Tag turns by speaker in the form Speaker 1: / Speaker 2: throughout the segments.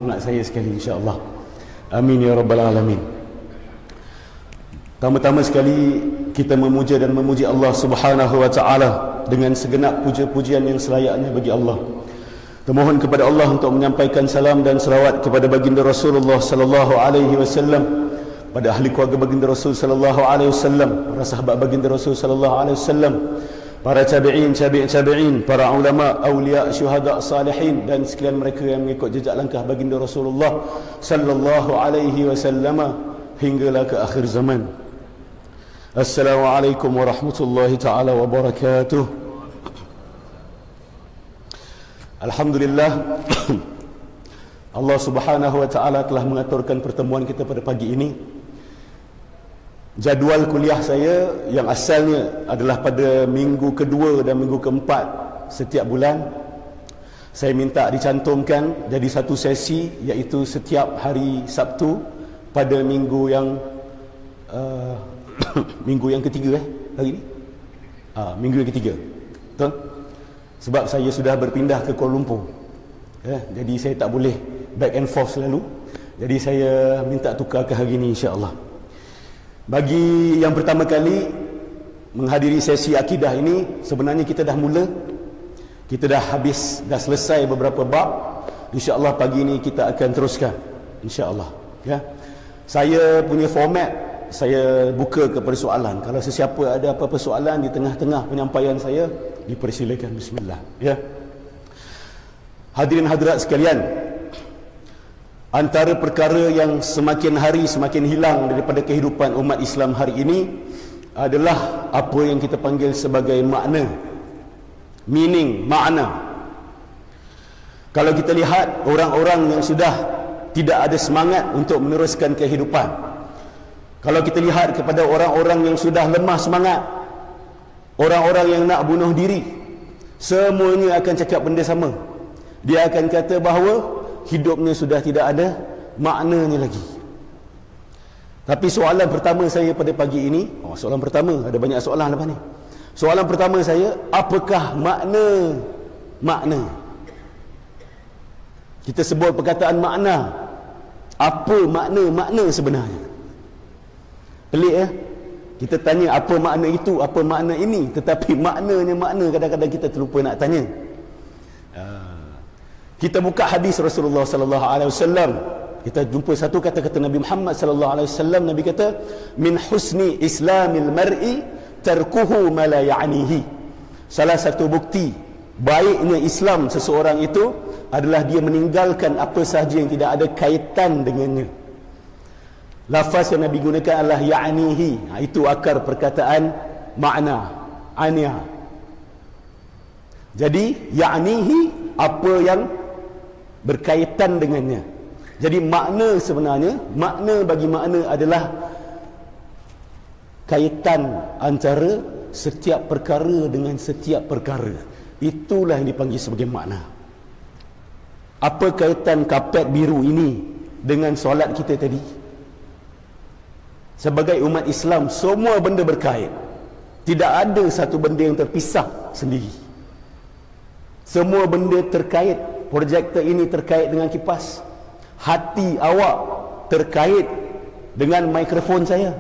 Speaker 1: Anak saya sekali, insya-Allah. Amin ya rabbal alamin. Pertama-tama sekali kita memuja dan memuji Allah Subhanahu wa taala dengan segenap puja-pujian yang selayaknya bagi Allah. Termohon kepada Allah untuk menyampaikan salam dan selawat kepada baginda Rasulullah sallallahu alaihi wasallam, pada ahli keluarga baginda Rasul sallallahu alaihi wasallam, para sahabat baginda Rasul sallallahu alaihi wasallam, para tabi'in, tabi'in, para ulama, awliya, syuhada, salihin, dan sekalian mereka yang mengikut jejak langkah baginda Rasulullah sallallahu alaihi wasallam hinggalah ke akhir zaman. Assalamualaikum warahmatullahi taala wabarakatuh. Alhamdulillah, Allah Subhanahu wa taala telah mengaturkan pertemuan kita pada pagi ini. Jadual kuliah saya yang asalnya adalah pada minggu kedua dan minggu keempat setiap bulan, saya minta dicantumkan jadi satu sesi, iaitu setiap hari Sabtu pada minggu yang minggu yang ketiga hari ini. Minggu yang ketiga. Betul? Sebab saya sudah berpindah ke Kuala Lumpur. Jadi saya tak boleh back and forth selalu. Jadi saya minta tukar ke hari ini, insya-Allah. Bagi yang pertama kali menghadiri sesi akidah ini, sebenarnya kita dah mula. Kita dah habis, dah selesai beberapa bab. InsyaAllah pagi ini kita akan teruskan, InsyaAllah, ya. Saya punya format, saya buka kepada soalan. Kalau sesiapa ada apa-apa soalan di tengah-tengah penyampaian saya, dipersilakan. Bismillah, ya. Hadirin hadirat sekalian, antara perkara yang semakin hari semakin hilang daripada kehidupan umat Islam hari ini adalah apa yang kita panggil sebagai makna, meaning, makna. Kalau kita lihat orang-orang yang sudah tidak ada semangat untuk meneruskan kehidupan, kalau kita lihat kepada orang-orang yang sudah lemah semangat, orang-orang yang nak bunuh diri, semuanya akan cakap benda sama. Dia akan kata bahawa hidupnya sudah tidak ada maknanya lagi. Tapi soalan pertama saya pada pagi ini, soalan pertama, ada banyak soalan lepas ni. Soalan pertama saya, apakah makna? Kita sebut perkataan makna. Apa makna sebenarnya? Pelik ya? Kita tanya apa makna itu, apa makna ini, tetapi makna kadang-kadang kita terlupa nak tanya. Kita buka hadis Rasulullah sallallahu alaihi wasallam, kita jumpa satu kata-kata Nabi Muhammad sallallahu alaihi wasallam. Nabi kata, min husni islamil mar'i tarkuhu ma la ya'nihi. Salah satu bukti baiknya Islam seseorang itu adalah dia meninggalkan apa sahaja yang tidak ada kaitan dengannya. Lafaz yang Nabi gunakan adalah ya'nihi. Itu akar perkataan makna, ania. Jadi ya'nihi, apa yang berkaitan dengannya. Jadi makna sebenarnya, makna bagi makna adalah kaitan antara setiap perkara dengan setiap perkara. Itulah yang dipanggil sebagai makna. Apa kaitan kapet biru ini dengan solat kita tadi? Sebagai umat Islam, semua benda berkait. Tidak ada satu benda yang terpisah sendiri. Semua benda terkait. Projektor ini terkait dengan kipas. Hati awak terkait dengan mikrofon saya.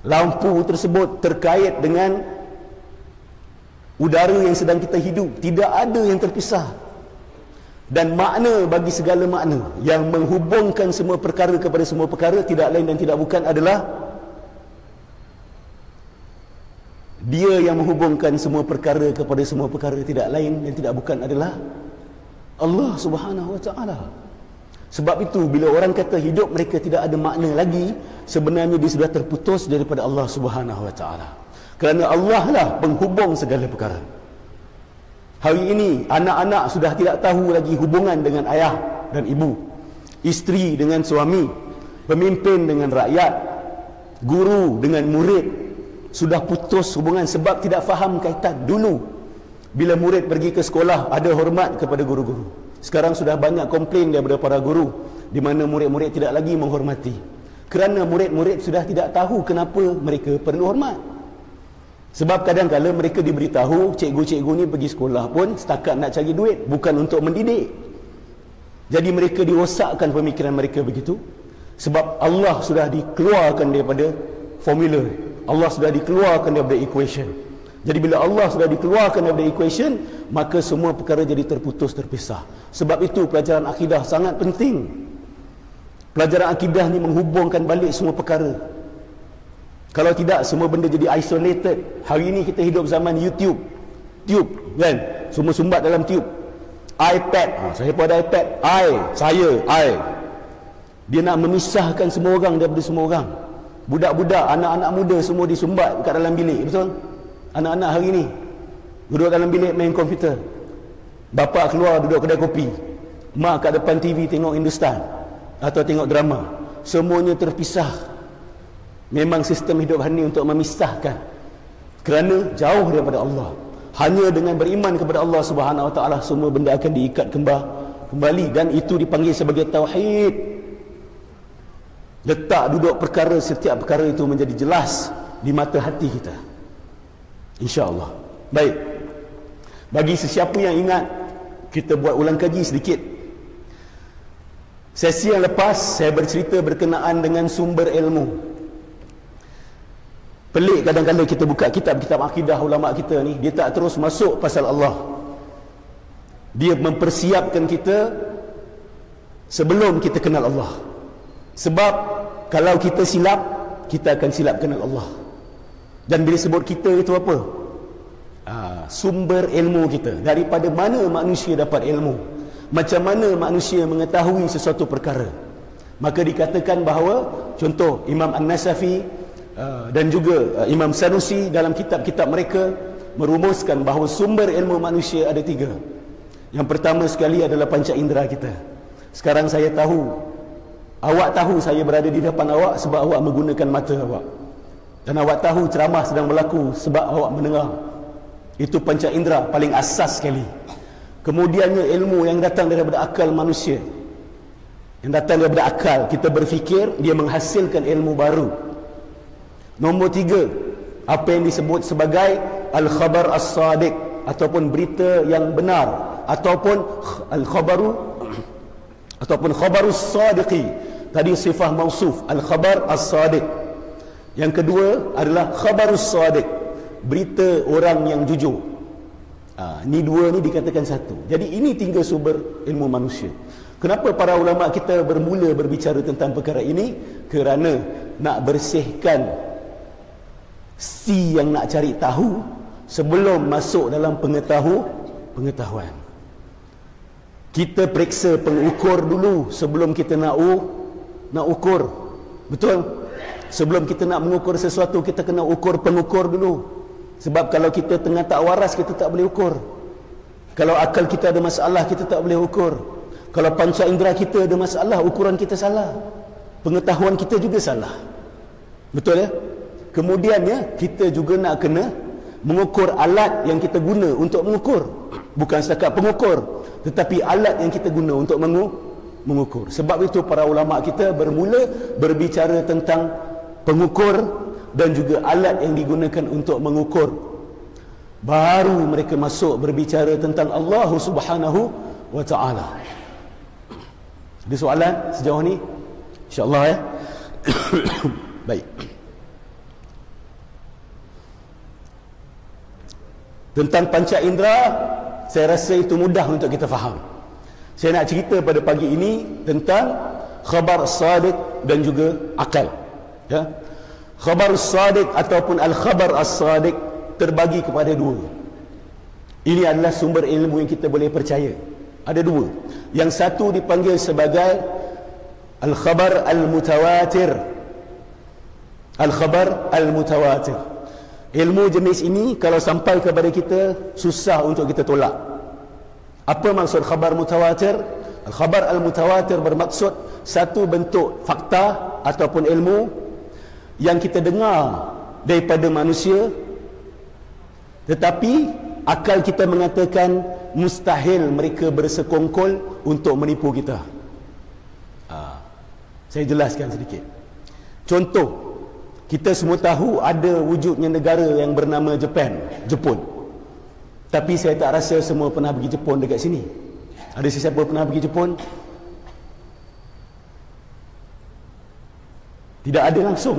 Speaker 1: Lampu tersebut terkait dengan udara yang sedang kita hidup. Tidak ada yang terpisah. Dan makna bagi segala makna yang menghubungkan semua perkara kepada semua perkara, tidak lain dan tidak bukan adalah Dia yang menghubungkan semua perkara kepada semua perkara, tidak lain dan tidak bukan adalah Allah Subhanahu wa taala. Sebab itu bila orang kata hidup mereka tidak ada makna lagi, sebenarnya dia sudah terputus daripada Allah Subhanahu wa taala. Kerana Allah lah penghubung segala perkara. Hari ini anak-anak sudah tidak tahu lagi hubungan dengan ayah dan ibu, isteri dengan suami, pemimpin dengan rakyat, guru dengan murid. Sudah putus hubungan sebab tidak faham kaitan. Dulu bila murid pergi ke sekolah ada hormat kepada guru-guru. Sekarang sudah banyak komplain daripada para guru di mana murid-murid tidak lagi menghormati. Kerana murid-murid sudah tidak tahu kenapa mereka perlu hormat. Sebab kadang-kadang mereka diberitahu cikgu-cikgu ni pergi sekolah pun setakat nak cari duit, bukan untuk mendidik. Jadi mereka dirosakkan pemikiran mereka begitu, sebab Allah sudah dikeluarkan daripada formula, Allah sudah dikeluarkan daripada equation. Jadi bila Allah sudah dikeluarkan daripada equation, maka semua perkara jadi terputus, terpisah. Sebab itu pelajaran akidah sangat penting. Pelajaran akidah ni menghubungkan balik semua perkara. Kalau tidak, semua benda jadi isolated. Hari ini kita hidup zaman YouTube, tube kan, semua sumbat dalam tube. iPad, saya pun ada iPad, I. Dia nak memisahkan semua orang daripada semua orang. Budak-budak, anak-anak muda semua disumbat kat dalam bilik, betul? Anak-anak hari ni duduk dalam bilik main komputer, bapa keluar duduk kedai kopi, mak kat depan TV tengok Hindustan atau tengok drama. Semuanya terpisah. Memang sistem hidup hari ini untuk memisahkan, kerana jauh daripada Allah. Hanya dengan beriman kepada Allah Subhanahu Wa Taala semua benda akan diikat kembali, dan itu dipanggil sebagai tauhid. Letak duduk perkara, setiap perkara itu menjadi jelas di mata hati kita, insya-Allah. Baik, bagi sesiapa yang ingat, kita buat ulang kaji sedikit. Sesi yang lepas saya bercerita berkenaan dengan sumber ilmu. Pelik kadang-kadang kita buka kitab-kitab akidah ulama kita ni, dia tak terus masuk pasal Allah. Dia mempersiapkan kita sebelum kita kenal Allah. Sebab kalau kita silap, kita akan silap kenal Allah. Dan bila sebut kita itu apa? Sumber ilmu kita. Daripada mana manusia dapat ilmu? Macam mana manusia mengetahui sesuatu perkara? Maka dikatakan bahawa, contoh Imam An-Nasafi dan juga Imam Sanusi dalam kitab-kitab mereka merumuskan bahawa sumber ilmu manusia ada 3. Yang pertama sekali adalah panca indera kita. Sekarang saya tahu, awak tahu saya berada di depan awak sebab awak menggunakan mata awak, dan awak tahu ceramah sedang berlaku sebab awak mendengar. Itu panca indera paling asas sekali. Kemudiannya ilmu yang datang daripada akal manusia, yang datang daripada akal kita berfikir, dia menghasilkan ilmu baru. Nombor 3, apa yang disebut sebagai al-khabar as-sadiq, ataupun berita yang benar, ataupun al-khabaru, ataupun khabarus sadiqi. Tadi sifah mausuf, al-khabar as-sadiq. Yang kedua adalah khabarus sadiq, berita orang yang jujur. Ni dua ni dikatakan satu. Jadi ini 3 sumber ilmu manusia. Kenapa para ulama kita bermula berbicara tentang perkara ini? Kerana nak bersihkan si yang nak cari tahu sebelum masuk dalam pengetahuan. Kita periksa pengukur dulu sebelum kita nak ukur. Betul? Sebelum kita nak mengukur sesuatu, kita kena ukur pengukur dulu. Sebab kalau kita tengah tak waras, kita tak boleh ukur. Kalau akal kita ada masalah, kita tak boleh ukur. Kalau panca indera kita ada masalah, ukuran kita salah, pengetahuan kita juga salah. Betul ya? Kemudiannya kita juga nak kena mengukur alat yang kita guna untuk mengukur. Bukan setakat pengukur, tetapi alat yang kita guna untuk mengukur. Sebab itu para ulama kita bermula berbicara tentang pengukur dan juga alat yang digunakan untuk mengukur. Baru mereka masuk berbicara tentang Allah Subhanahu wa Ta'ala. Ada soalan sejauh ni? InsyaAllah ya. Baik. Tentang panca indera, saya rasa itu mudah untuk kita faham. Saya nak cerita pada pagi ini tentang khabar sadiq dan juga akal. Ya. Khabar sadiq ataupun al-khabar as-sadiq terbagi kepada 2. Ini adalah sumber ilmu yang kita boleh percaya. Ada 2. Yang satu dipanggil sebagai al-khabar al-mutawatir. Al-khabar al-mutawatir. Ilmu jenis ini kalau sampai kepada kita, susah untuk kita tolak. Apa maksud khabar mutawatir? Al-khabar al-mutawatir bermaksud satu bentuk fakta ataupun ilmu yang kita dengar daripada manusia, tetapi akal kita mengatakan mustahil mereka bersekongkol untuk menipu kita. Saya jelaskan sedikit. Contoh, kita semua tahu ada wujudnya negara yang bernama Jepun. Tapi saya tak rasa semua pernah pergi Jepun dekat sini. Ada sesiapa pernah pergi Jepun? Tidak ada langsung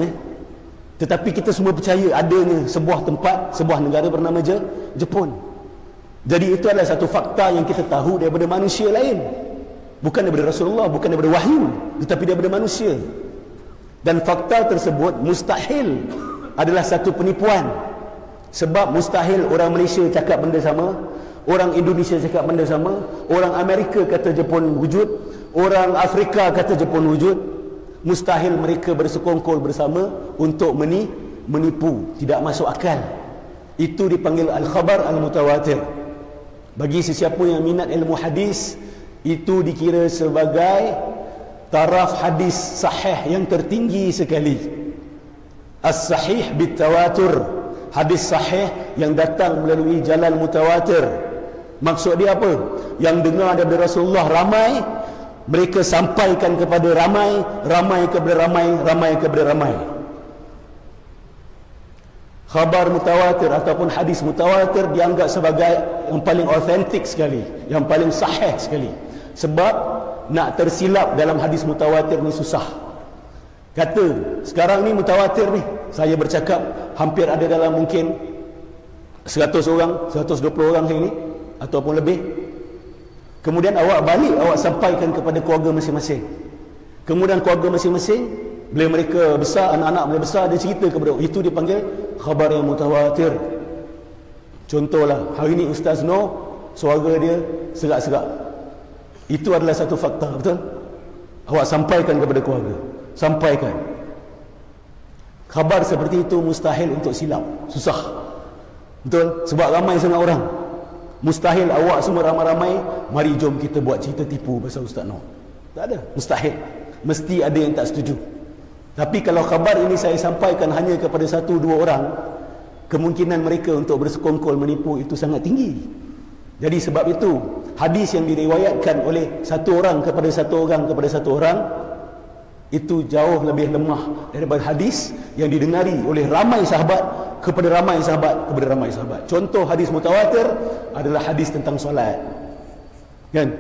Speaker 1: tetapi kita semua percaya adanya sebuah tempat, sebuah negara bernama Jepun. Jadi itu adalah satu fakta yang kita tahu daripada manusia lain, bukan daripada Rasulullah, bukan daripada wahyu, tetapi daripada manusia. Dan fakta tersebut mustahil adalah satu penipuan. Sebab mustahil orang Malaysia cakap benda sama, orang Indonesia cakap benda sama, orang Amerika kata Jepun wujud, orang Afrika kata Jepun wujud. Mustahil mereka bersekongkol bersama untuk menipu. Tidak masuk akal. Itu dipanggil al-khabar al-mutawatir. Bagi sesiapa yang minat ilmu hadis, itu dikira sebagai taraf hadis sahih yang tertinggi sekali. As-sahih bitawatur, hadis sahih yang datang melalui jalan mutawatir. Maksud dia apa? Yang dengar daripada Rasulullah ramai, mereka sampaikan kepada ramai, ramai kepada ramai, ramai kepada ramai. Khabar mutawatir ataupun hadis mutawatir dianggap sebagai yang paling autentik sekali, yang paling sahih sekali. Sebab nak tersilap dalam hadis mutawatir ni susah. Kata sekarang ni mutawatir ni, saya bercakap hampir ada dalam mungkin 100 orang, 120 orang hari ni ataupun lebih. Kemudian awak balik, awak sampaikan kepada keluarga masing-masing. Kemudian keluarga masing-masing, bila mereka besar, anak-anak bila besar, dia cerita kepada awak. Itu dipanggil khabar yang mutawatir. Contohlah, hari ni Ustaz Noh, suara dia serak-serak. Itu adalah satu fakta, betul? Awak sampaikan kepada keluarga. Sampaikan. Khabar seperti itu mustahil untuk silap. Susah. Betul? Sebab ramai sangat orang. Mustahil awak semua ramai-ramai, mari jom kita buat cerita tipu pasal Ustaz Noh. Tak ada. Mustahil. Mesti ada yang tak setuju. Tapi kalau khabar ini saya sampaikan hanya kepada 1-2 orang, kemungkinan mereka untuk bersekongkol menipu itu sangat tinggi. Jadi sebab itu, hadis yang diriwayatkan oleh satu orang kepada satu orang kepada satu orang, itu jauh lebih lemah daripada hadis yang didengari oleh ramai sahabat kepada ramai sahabat kepada ramai sahabat. Contoh hadis mutawatir adalah hadis tentang solat. Kan?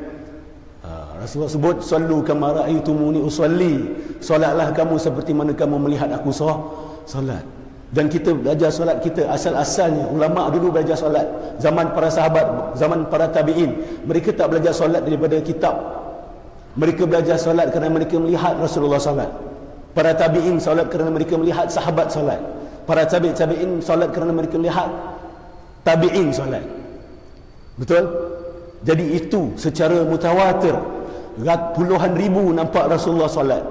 Speaker 1: Rasulullah sebut, sallu kama ra'aitumuni usalli. Solatlah kamu seperti mana kamu melihat aku solat. Dan kita belajar solat kita asal-asalnya, ulama dulu belajar solat zaman para sahabat, zaman para tabi'in. Mereka tak belajar solat daripada kitab. Mereka belajar solat kerana mereka melihat Rasulullah solat. Para tabi'in solat kerana mereka melihat sahabat solat. Para tabi'in solat kerana mereka melihat tabi'in solat. Betul? Jadi itu secara mutawatir. Puluhan ribu nampak Rasulullah solat.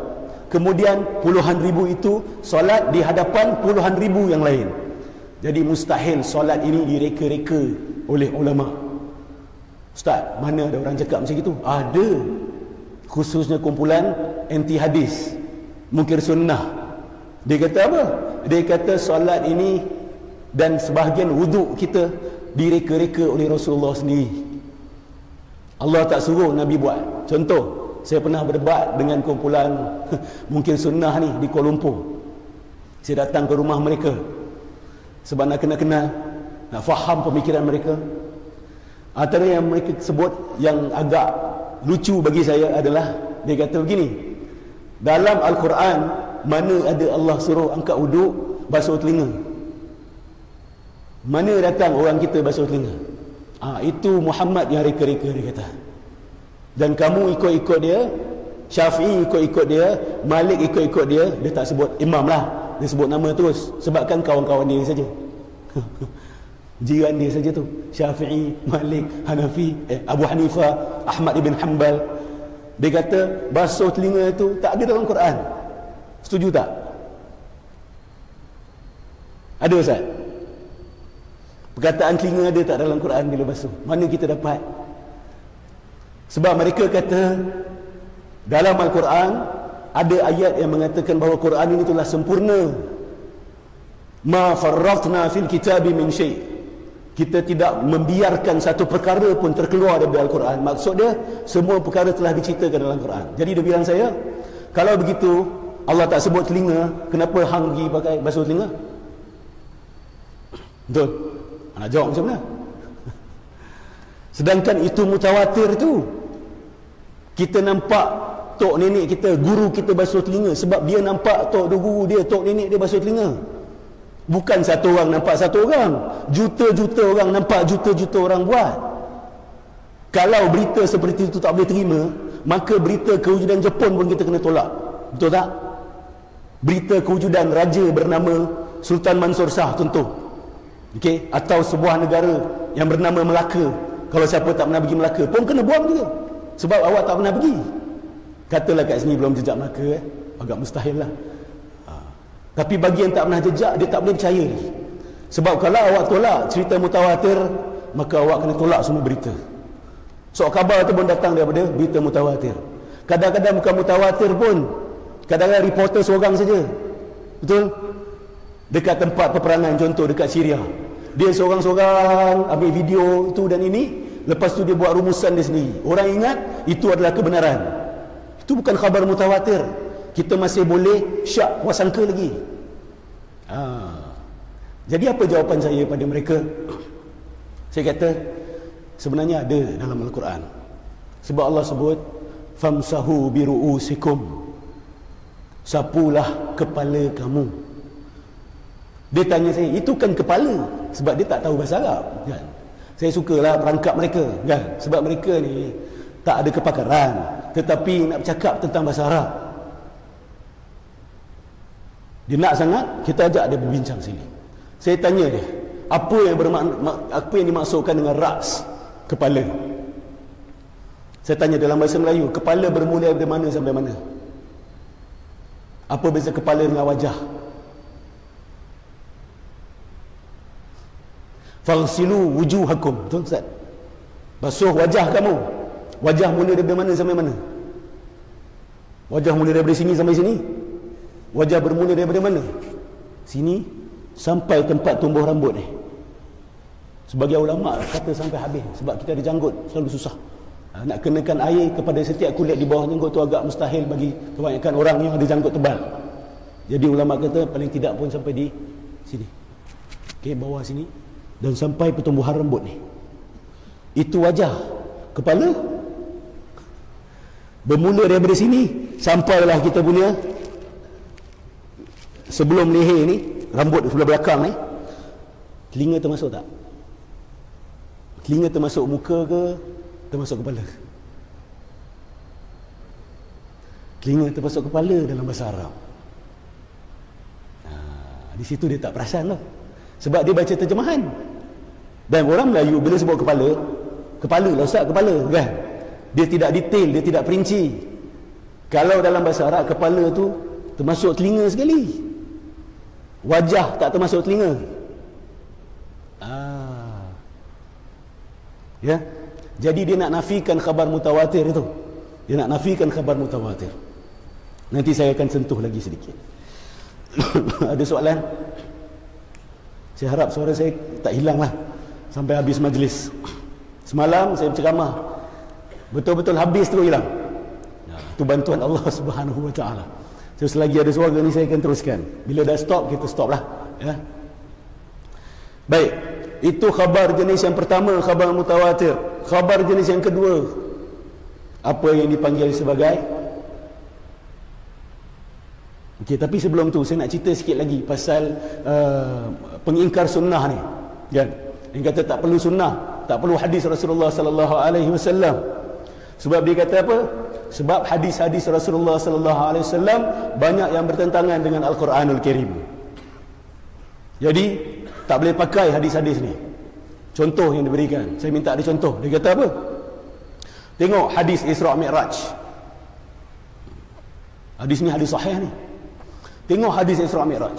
Speaker 1: Kemudian puluhan ribu itu solat di hadapan puluhan ribu yang lain. Jadi mustahil solat ini direka-reka oleh ulama. Ustaz, mana ada orang cakap macam itu? Ada. Khususnya kumpulan anti hadis, mungkir sunnah. Dia kata apa? Dia kata solat ini dan sebahagian wuduk kita direka-reka oleh Rasulullah sendiri. Allah tak suruh Nabi buat. Contoh, saya pernah berdebat dengan kumpulan mungkir sunnah ni di Kuala Lumpur. Saya datang ke rumah mereka sebab nak kenal-kenal, nak faham pemikiran mereka. Antara yang mereka sebut yang agak lucu bagi saya adalah, dia kata begini, dalam Al-Quran mana ada Allah suruh angkat uduk basuh telinga? Mana datang orang kita basuh telinga? Itu Muhammad yang reka-reka, dia kata. Dan kamu ikut-ikut dia, Syafi'i ikut-ikut dia, Malik ikut-ikut dia. Dia tak sebut imam lah, dia sebut nama terus, sebabkan kawan-kawan dia saja. Jiran dia saja tu, Syafi'i, Malik, Hanafi, Abu Hanifah, Ahmad ibn Hanbal. Dia kata basuh telinga itu tak ada dalam Quran. Setuju tak? Ada Ustaz? Perkataan telinga ada tak dalam Quran bila basuh? Mana kita dapat? Sebab mereka kata dalam Al-Quran ada ayat yang mengatakan bahawa Quran ini telah sempurna. Ma farratna fil kitabi min syai'. Kita tidak membiarkan satu perkara pun terkeluar daripada Al-Quran. Maksud dia, semua perkara telah diceritakan dalam Quran. Jadi dia bilang saya, kalau begitu Allah tak sebut telinga, kenapa hang pergi pakai basuh telinga? Betul? Nak jawab macam mana? Sedangkan itu mutawatir tu. Kita nampak tok nenek kita, guru kita basuh telinga sebab dia nampak tok guru dia, tok nenek dia basuh telinga. Bukan satu orang nampak satu orang, juta-juta orang nampak, juta-juta orang buat. Kalau berita seperti itu tak boleh terima, maka berita kewujudan Jepun pun kita kena tolak. Betul tak? Berita kewujudan raja bernama Sultan Mansur Shah contoh, okey, atau sebuah negara yang bernama Melaka, kalau siapa tak pernah pergi Melaka pun kena buang juga, sebab awak tak pernah pergi. Katalah kat sini belum jejak Melaka, agak mustahil lah. Tapi bagi yang tak pernah jejak, dia tak boleh percaya lagi. Sebab kalau awak tolak cerita mutawatir, maka awak kena tolak semua berita. So khabar tu pun datang daripada berita mutawatir. Kadang-kadang bukan mutawatir pun, kadang-kadang reporter seorang saja. Betul? Dekat tempat peperangan, contoh dekat Syria, dia seorang-seorang ambil video itu dan ini, lepas tu dia buat rumusan dia sendiri. Orang ingat itu adalah kebenaran. Itu bukan khabar mutawatir. Kita masih boleh syak wasangka lagi. Jadi apa jawapan saya pada mereka? Saya kata sebenarnya ada dalam Al-Quran. Sebab Allah sebut famsahu biru'usikum, sapulah kepala kamu. Dia tanya saya, itu kan kepala, sebab dia tak tahu bahasa Arab kan? Saya sukalah perangkap mereka kan? Sebab mereka ni tak ada kepakaran, tetapi nak bercakap tentang bahasa Arab, dia nak sangat, kita ajak dia berbincang sini. Saya tanya dia, apa yang dimaksudkan dengan ras, kepala? Saya tanya dalam bahasa Melayu, kepala bermula dari mana sampai mana? Apa beza kepala dengan wajah? Faghsilu wujuhakum, betul Ustaz? Basuh wajah kamu. Wajah mula daripada mana sampai mana? Wajah mula daripada sini sampai sini? Wajah bermula daripada mana? Sini sampai tempat tumbuh rambut ni. Sebagai ulama kata sampai habis, sebab kita ada janggut selalu susah. Nak kenakan air kepada setiap kulit di bawah janggut tu agak mustahil bagi kebanyakan orang yang ada janggut tebal. Jadi ulama kata paling tidak pun sampai di sini. Okey, bawah sini dan sampai pertumbuhan rambut ni. Itu wajah. Kepala bermula daripada sini sampailah kita punya sebelum leher ni, rambut sebelah belakang ni. Telinga termasuk tak? Telinga termasuk muka ke termasuk kepala? Telinga termasuk kepala dalam bahasa Arab. Di situ dia tak perasan lah, sebab dia baca terjemahan. Dan orang Melayu bila sebut kepala, kepala lah Ustaz, kepala kan? Dia tidak detail, dia tidak perinci. Kalau dalam bahasa Arab, kepala tu termasuk telinga sekali, wajah tak termasuk telinga. Ya. Jadi dia nak nafikan khabar mutawatir itu. Dia nak nafikan khabar mutawatir. Nanti saya akan sentuh lagi sedikit. Ada soalan? Saya harap suara saya tak hilang lah sampai habis majlis. Semalam saya berceramah, betul-betul habis terus hilang. Itu bantuan Allah Subhanahu Wa Taala. So, selagi ada suara ni saya akan teruskan. Bila dah stop, kita stop lah ya. Baik, itu khabar jenis yang pertama, khabar mutawatir. Khabar jenis yang kedua, apa yang dipanggil sebagai, okey, tapi sebelum tu saya nak cerita sikit lagi pasal pengingkar sunnah ni kan. Yang kata tak perlu sunnah, tak perlu hadis Rasulullah sallallahu alaihi wasallam. Sebab dia kata apa? Sebab hadis-hadis Rasulullah sallallahu alaihi wasallam banyak yang bertentangan dengan Al-Quranul Karim. Jadi tak boleh pakai hadis-hadis ni. Contoh yang diberikan, saya minta ada contoh. Dia kata apa? Tengok hadis Isra Mi'raj. Hadis ni hadis sahih ni. Tengok hadis Isra Mi'raj.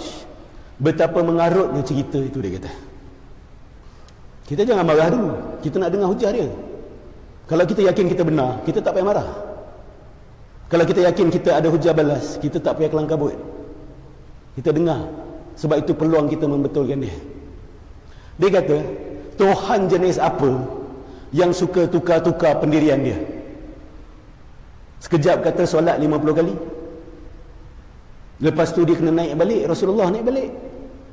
Speaker 1: Betapa mengarutnya cerita itu, dia kata. Kita jangan marah dulu, kita nak dengar hujah dia. Kalau kita yakin kita benar, kita tak payah marah. Kalau kita yakin kita ada hujah balas, kita tak payah kelang kabut. Kita dengar. Sebab itu peluang kita membetulkan dia. Dia kata, Tuhan jenis apa yang suka tukar-tukar pendirian dia? Sekejap kata solat 50 kali, lepas tu dia kena naik balik, Rasulullah naik balik.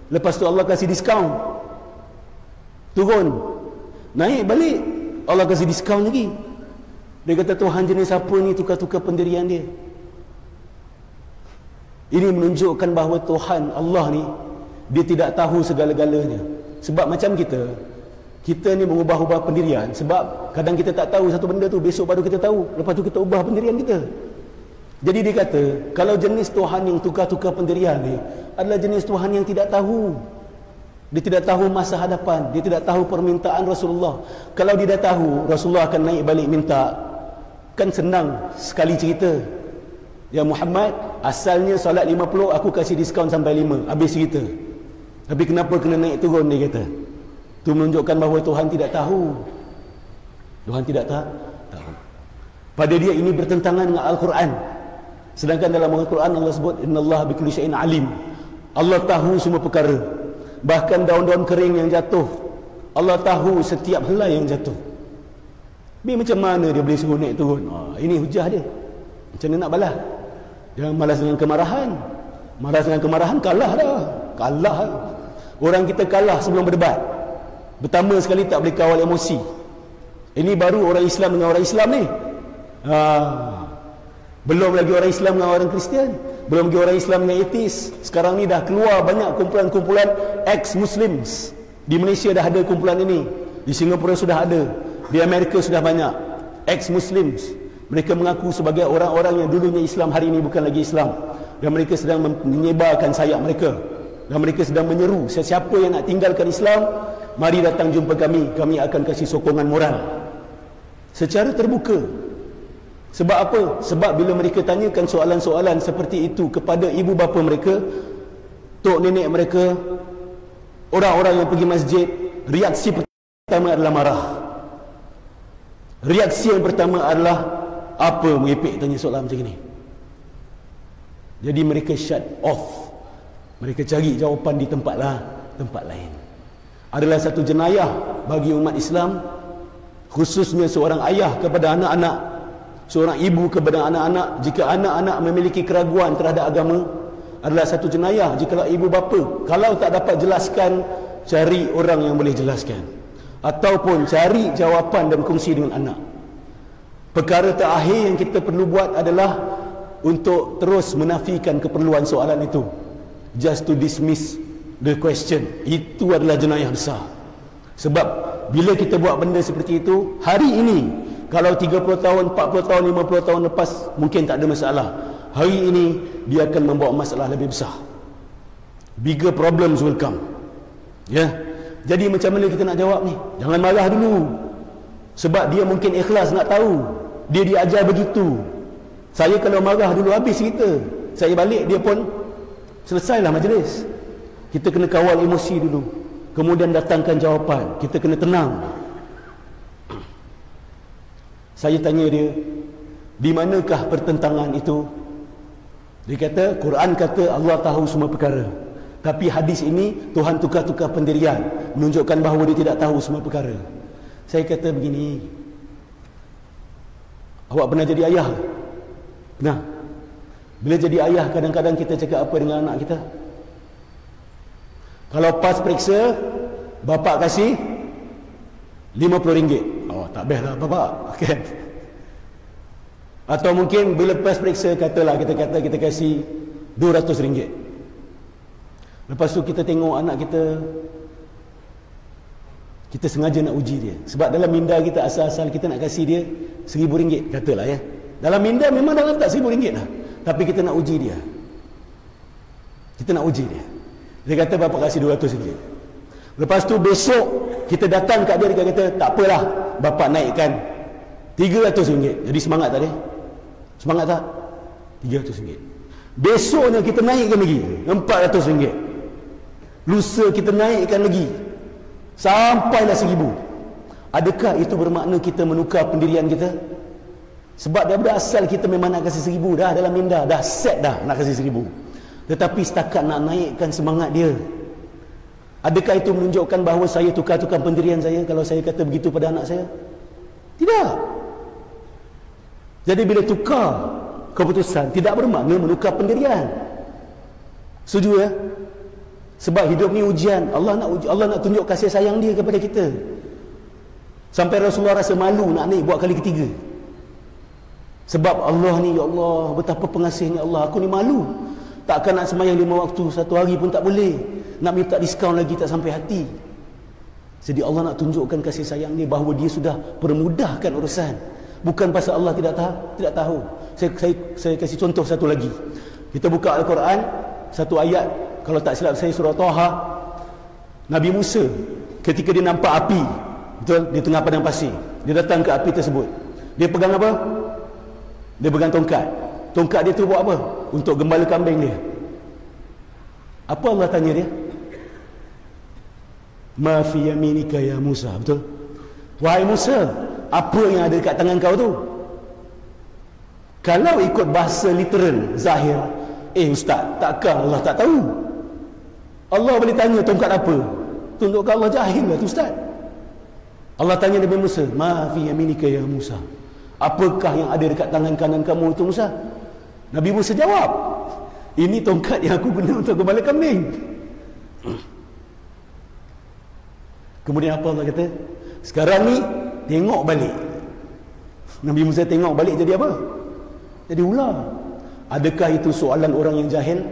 Speaker 1: Lepas tu Allah kasih diskaun, turun, naik balik, Allah kasih diskaun lagi. Dia kata Tuhan jenis apa ni tukar-tukar pendirian dia. Ini menunjukkan bahawa Tuhan Allah ni dia tidak tahu segala-galanya. Sebab macam kita ni mengubah-ubah pendirian sebab kadang kita tak tahu satu benda tu, besok baru kita tahu, lepas tu kita ubah pendirian kita. Jadi dia kata kalau jenis Tuhan yang tukar-tukar pendirian ni adalah jenis Tuhan yang tidak tahu. Dia tidak tahu masa hadapan, dia tidak tahu permintaan Rasulullah. Kalau dia dah tahu Rasulullah akan naik balik minta, kan senang sekali cerita. Ya Muhammad, asalnya solat 50, aku kasih diskaun sampai 5, habis cerita. Tapi kenapa kena naik turun, dia kata. Itu menunjukkan bahawa Tuhan tidak tahu. Tuhan tidak tahu. Pada dia ini bertentangan dengan Al-Quran. Sedangkan dalam Al-Quran Allah sebut innallaha bikulli syai'in alim. Allah tahu semua perkara. Bahkan daun-daun kering yang jatuh, Allah tahu setiap helai yang jatuh. Tapi macam mana dia boleh suruh naik turun? Ini hujah dia. Macam mana nak balas? Jangan malas dengan kemarahan. Malas dengan kemarahan kalah dah. Kalah. Orang kita kalah sebelum berdebat. Pertama sekali tak boleh kawal emosi. Ini baru orang Islam dengan orang Islam ni. Belum lagi orang Islam dengan orang Kristian. Belum lagi orang Islam dengan etis. Sekarang ni dah keluar banyak kumpulan-kumpulan ex-Muslims. Di Malaysia dah ada kumpulan ini. Di Singapura sudah ada. Di Amerika sudah banyak. Ex-Muslims. Mereka mengaku sebagai orang-orang yang dulunya Islam, hari ini bukan lagi Islam. Dan mereka sedang menyebarkan sayap mereka. Dan mereka sedang menyeru sesiapa yang nak tinggalkan Islam, mari datang jumpa kami. Kami akan kasih sokongan moral. Secara terbuka. Sebab apa? Sebab bila mereka tanyakan soalan-soalan seperti itu kepada ibu bapa mereka, tok nenek mereka, orang-orang yang pergi masjid, reaksi pertama adalah marah. Reaksi yang pertama adalah apa merepek tanya soalan macam ni. Jadi mereka shut off. Mereka cari jawapan di tempat lain. Adalah satu jenayah bagi umat Islam, khususnya seorang ayah kepada anak-anak, seorang ibu kepada anak-anak. Jika anak-anak memiliki keraguan terhadap agama, adalah satu jenayah. Jika ibu bapa kalau tak dapat jelaskan, cari orang yang boleh jelaskan, ataupun cari jawapan dan kongsi dengan anak. Perkara terakhir yang kita perlu buat adalah untuk terus menafikan keperluan soalan itu. Just to dismiss the question. Itu adalah jenayah besar. Sebab bila kita buat benda seperti itu, hari ini, kalau 30 tahun, 40 tahun, 50 tahun lepas, mungkin tak ada masalah. Hari ini, dia akan membawa masalah lebih besar. Bigger problems will come. Ya. Jadi macam mana kita nak jawab ni? Jangan marah dulu. Sebab dia mungkin ikhlas nak tahu. Dia diajar begitu. Saya kalau marah dulu habis cerita. Saya balik dia pun selesailah majlis. Kita kena kawal emosi dulu. Kemudian datangkan jawapan. Kita kena tenang. Saya tanya dia, di manakah pertentangan itu? Dia kata, Quran kata Allah tahu semua perkara. Tapi hadis ini Tuhan tukar-tukar pendirian, menunjukkan bahawa dia tidak tahu semua perkara. Saya kata begini, awak pernah jadi ayah? Pernah. Bila jadi ayah, kadang-kadang kita cakap apa dengan anak kita? Kalau pas periksa, bapak kasih RM50. Oh, tak best lah bapak. Okay. Atau mungkin bila pas periksa, katalah kita kasih RM200. Lepas tu kita tengok anak kita sengaja nak uji dia. Sebab dalam minda kita asal-asal kita nak kasih dia RM1,000, katalah ya. Dalam minda memang dah letak RM1,000 lah. Tapi kita nak uji dia. Kita nak uji dia. Dia kata bapak kasih RM200. Lepas tu besok kita datang kat dia kata tak apalah, bapak naikkan RM300. Jadi semangat tak dia? Semangat tak? RM300. Besoknya kita naikkan lagi RM400. Lusa kita naikkan lagi sampailah RM1,000. Adakah itu bermakna kita menukar pendirian kita? Sebab daripada asal kita memang nak kasih RM1,000 dah, dalam minda dah set dah nak kasih RM1,000. Tetapi setakat nak naikkan semangat dia. Adakah itu menunjukkan bahawa saya tukar-tukar pendirian saya kalau saya kata begitu pada anak saya? Tidak. Jadi bila tukar keputusan, tidak bermakna menukar pendirian. Setuju ya? Sebab hidup ni ujian. Allah nak tunjuk kasih sayang dia kepada kita. Sampai Rasulullah rasa malu nak naik buat kali ketiga. Sebab Allah ni, ya Allah, betapa pengasihnya Allah. Aku ni malu. Takkan nak sembahyang 5 waktu satu hari pun tak boleh. Nak minta diskaun lagi tak sampai hati. Jadi Allah nak tunjukkan kasih sayang ni, bahawa dia sudah permudahkan urusan. Bukan pasal Allah tidak tahu. Saya kasih contoh satu lagi. Kita buka Al-Quran, satu ayat, kalau tak silap saya surah Taha. Nabi Musa ketika dia nampak api, betul, di tengah padang pasir, dia datang ke api tersebut. Dia pegang apa? Dia pegang tongkat. Tongkat dia tu buat apa? Untuk gembala kambing dia. Apa Allah tanya dia? Ma fi yaminika ya Musa, betul? Wahai Musa, apa yang ada dekat tangan kau tu? Kalau ikut bahasa literal, zahir, ustaz, takkan Allah tak tahu? Allah boleh tanya tongkat apa? Tunjukkan Allah jahil lah tu, ustaz. Allah tanya Nabi Musa, ma fi yaminika ya Musa, apakah yang ada dekat tangan kanan kamu itu Musa? Nabi Musa jawab, ini tongkat yang aku guna untuk gembala kambing. Kemudian apa Allah kata? Sekarang ni tengok balik. Nabi Musa tengok balik, jadi apa? Jadi ular. Adakah itu soalan orang yang jahil?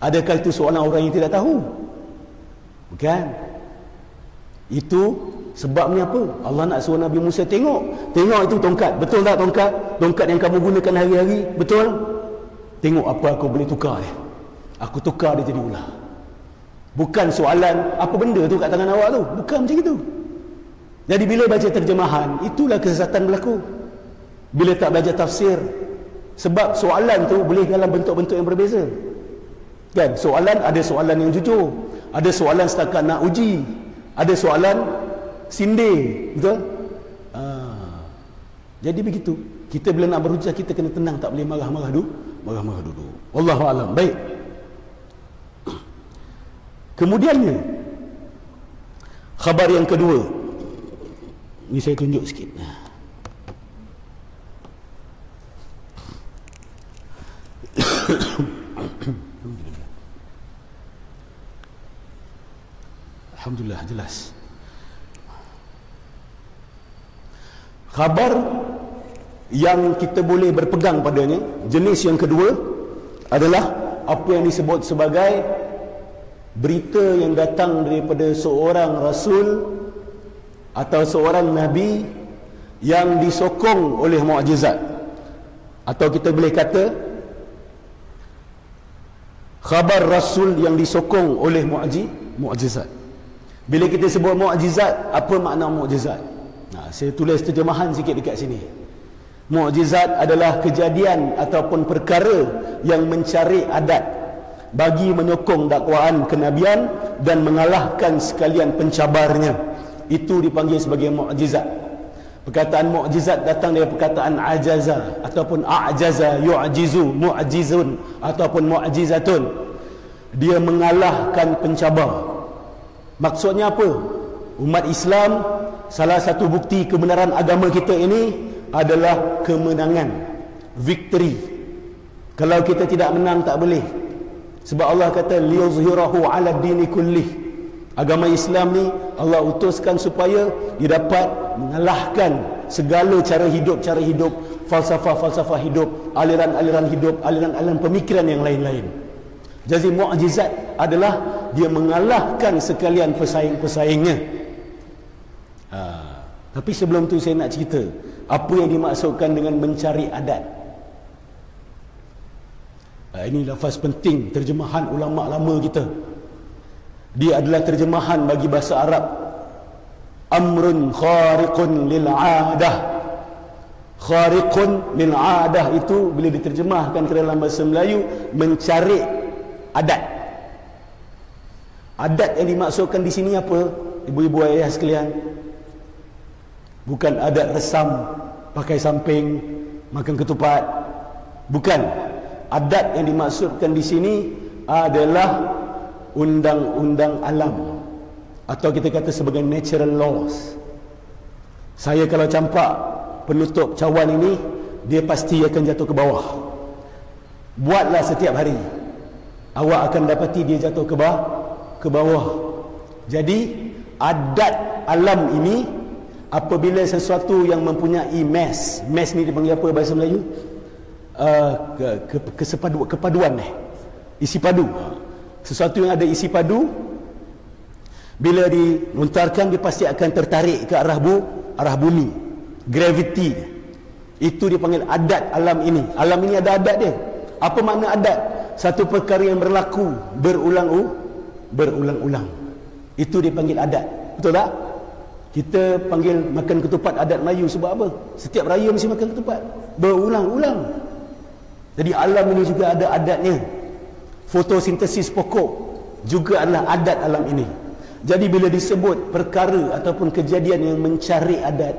Speaker 1: Adakah itu soalan orang yang tidak tahu? Bukan. Itu sebabnya apa? Allah nak suruh Nabi Musa tengok itu tongkat. Betul tak tongkat? Tongkat yang kamu gunakan hari-hari, betul? Tengok apa aku boleh tukar dia. Aku tukar dia jadi ular. Bukan soalan apa benda tu kat tangan awak tu. Bukan macam itu. Jadi bila baca terjemahan, itulah kesesatan berlaku. Bila tak belajar tafsir. Sebab soalan tu boleh dalam bentuk-bentuk yang berbeza. Kan? Soalan, ada soalan yang jujur, ada soalan setakat nak uji, ada soalan sindir, betul? Jadi begitu. Kita bila nak berhujah, kita kena tenang, tak boleh marah-marah dulu. Wallahu a'lam. Baik. Kemudiannya, khabar yang kedua. Ini saya tunjuk sikit. Alhamdulillah, jelas. Khabar yang kita boleh berpegang padanya, jenis yang kedua adalah apa yang disebut sebagai berita yang datang daripada seorang rasul atau seorang nabi yang disokong oleh mukjizat, atau kita boleh kata khabar rasul yang disokong oleh mukjizat. Bila kita sebut mukjizat, apa makna mukjizat? Saya tulis terjemahan sikit dekat sini. Mukjizat adalah kejadian ataupun perkara yang mencari adat bagi menyokong dakwaan kenabian dan mengalahkan sekalian pencabarnya. Itu dipanggil sebagai mukjizat. Perkataan mukjizat datang dari perkataan ajaza ataupun a'jaza, yu'jizu, mu'jizun ataupun mu'jizatun. Dia mengalahkan pencabar. Maksudnya apa? Umat Islam, salah satu bukti kebenaran agama kita ini adalah kemenangan, victory. Kalau kita tidak menang, tak boleh. Sebab Allah kata liyuzhirahu 'ala dini kullih. Agama Islam ni Allah utuskan supaya dia dapat mengalahkan segala cara hidup, falsafah hidup, aliran-aliran hidup, aliran-aliran pemikiran yang lain-lain. Jadi mukjizat adalah dia mengalahkan sekalian pesaing-pesaingnya. Tapi sebelum tu saya nak cerita apa yang dimaksudkan dengan mencari adat. Ini lafaz penting terjemahan ulama lama kita. Dia adalah terjemahan bagi bahasa Arab. Amrun khariqun lil 'adah. Khariqun lil 'adah itu bila diterjemahkan ke dalam bahasa Melayu, mencari adat. Adat yang dimaksudkan di sini apa? Ibu-ibu ayah sekalian, bukan adat resam, pakai samping, makan ketupat. Bukan. Adat yang dimaksudkan di sini adalah undang-undang alam, atau kita kata sebagai natural laws. Saya kalau campak penutup cawan ini, dia pasti akan jatuh ke bawah. Buatlah setiap hari, awak akan dapati dia jatuh ke bawah. Jadi adat alam ini apabila sesuatu yang mempunyai mass ni dipanggil apa bahasa Melayu? Kepaduan isi padu. Sesuatu yang ada isi padu, bila dilontarkan dia pasti akan tertarik ke arah bumi. Gravity itu dipanggil adat alam ini. Alam ini ada adat dia. Apa makna adat? Satu perkara yang berlaku berulang-ulang. Itu dipanggil adat. Betul tak? Kita panggil makan ketupat adat Melayu sebab apa? Setiap raya mesti makan ketupat berulang-ulang. Jadi alam ini juga ada adatnya. Fotosintesis pokok juga adalah adat alam ini. Jadi bila disebut perkara ataupun kejadian yang mencari adat,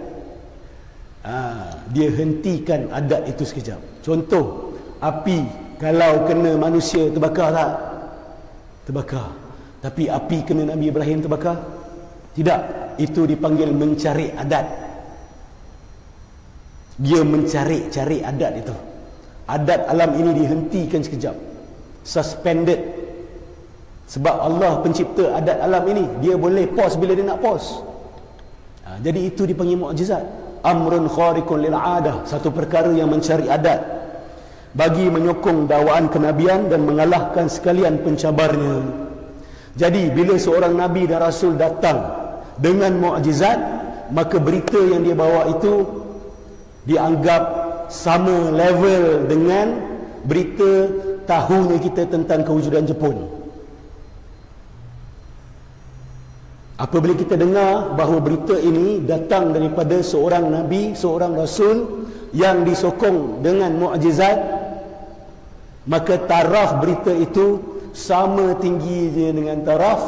Speaker 1: dia hentikan adat itu sekejap. Contoh, api kalau kena manusia terbakar tak? Terbakar. Tapi api kena Nabi Ibrahim terbakar? Tidak. Itu dipanggil mencari adat. Dia mencari adat itu. Adat alam ini dihentikan sekejap, suspended. Sebab Allah pencipta adat alam ini, dia boleh pause bila dia nak pause. Jadi itu dipanggil mukjizat. Amrun khariqun lil adah, satu perkara yang mencari adat bagi menyokong dakwaan kenabian dan mengalahkan sekalian pencabarnya. Jadi bila seorang nabi dan rasul datang dengan mukjizat, maka berita yang dia bawa itu dianggap sama level dengan berita tahunya kita tentang kewujudan Jepun. Apabila kita dengar bahawa berita ini datang daripada seorang nabi, seorang rasul yang disokong dengan mukjizat, maka taraf berita itu sama tingginya dengan taraf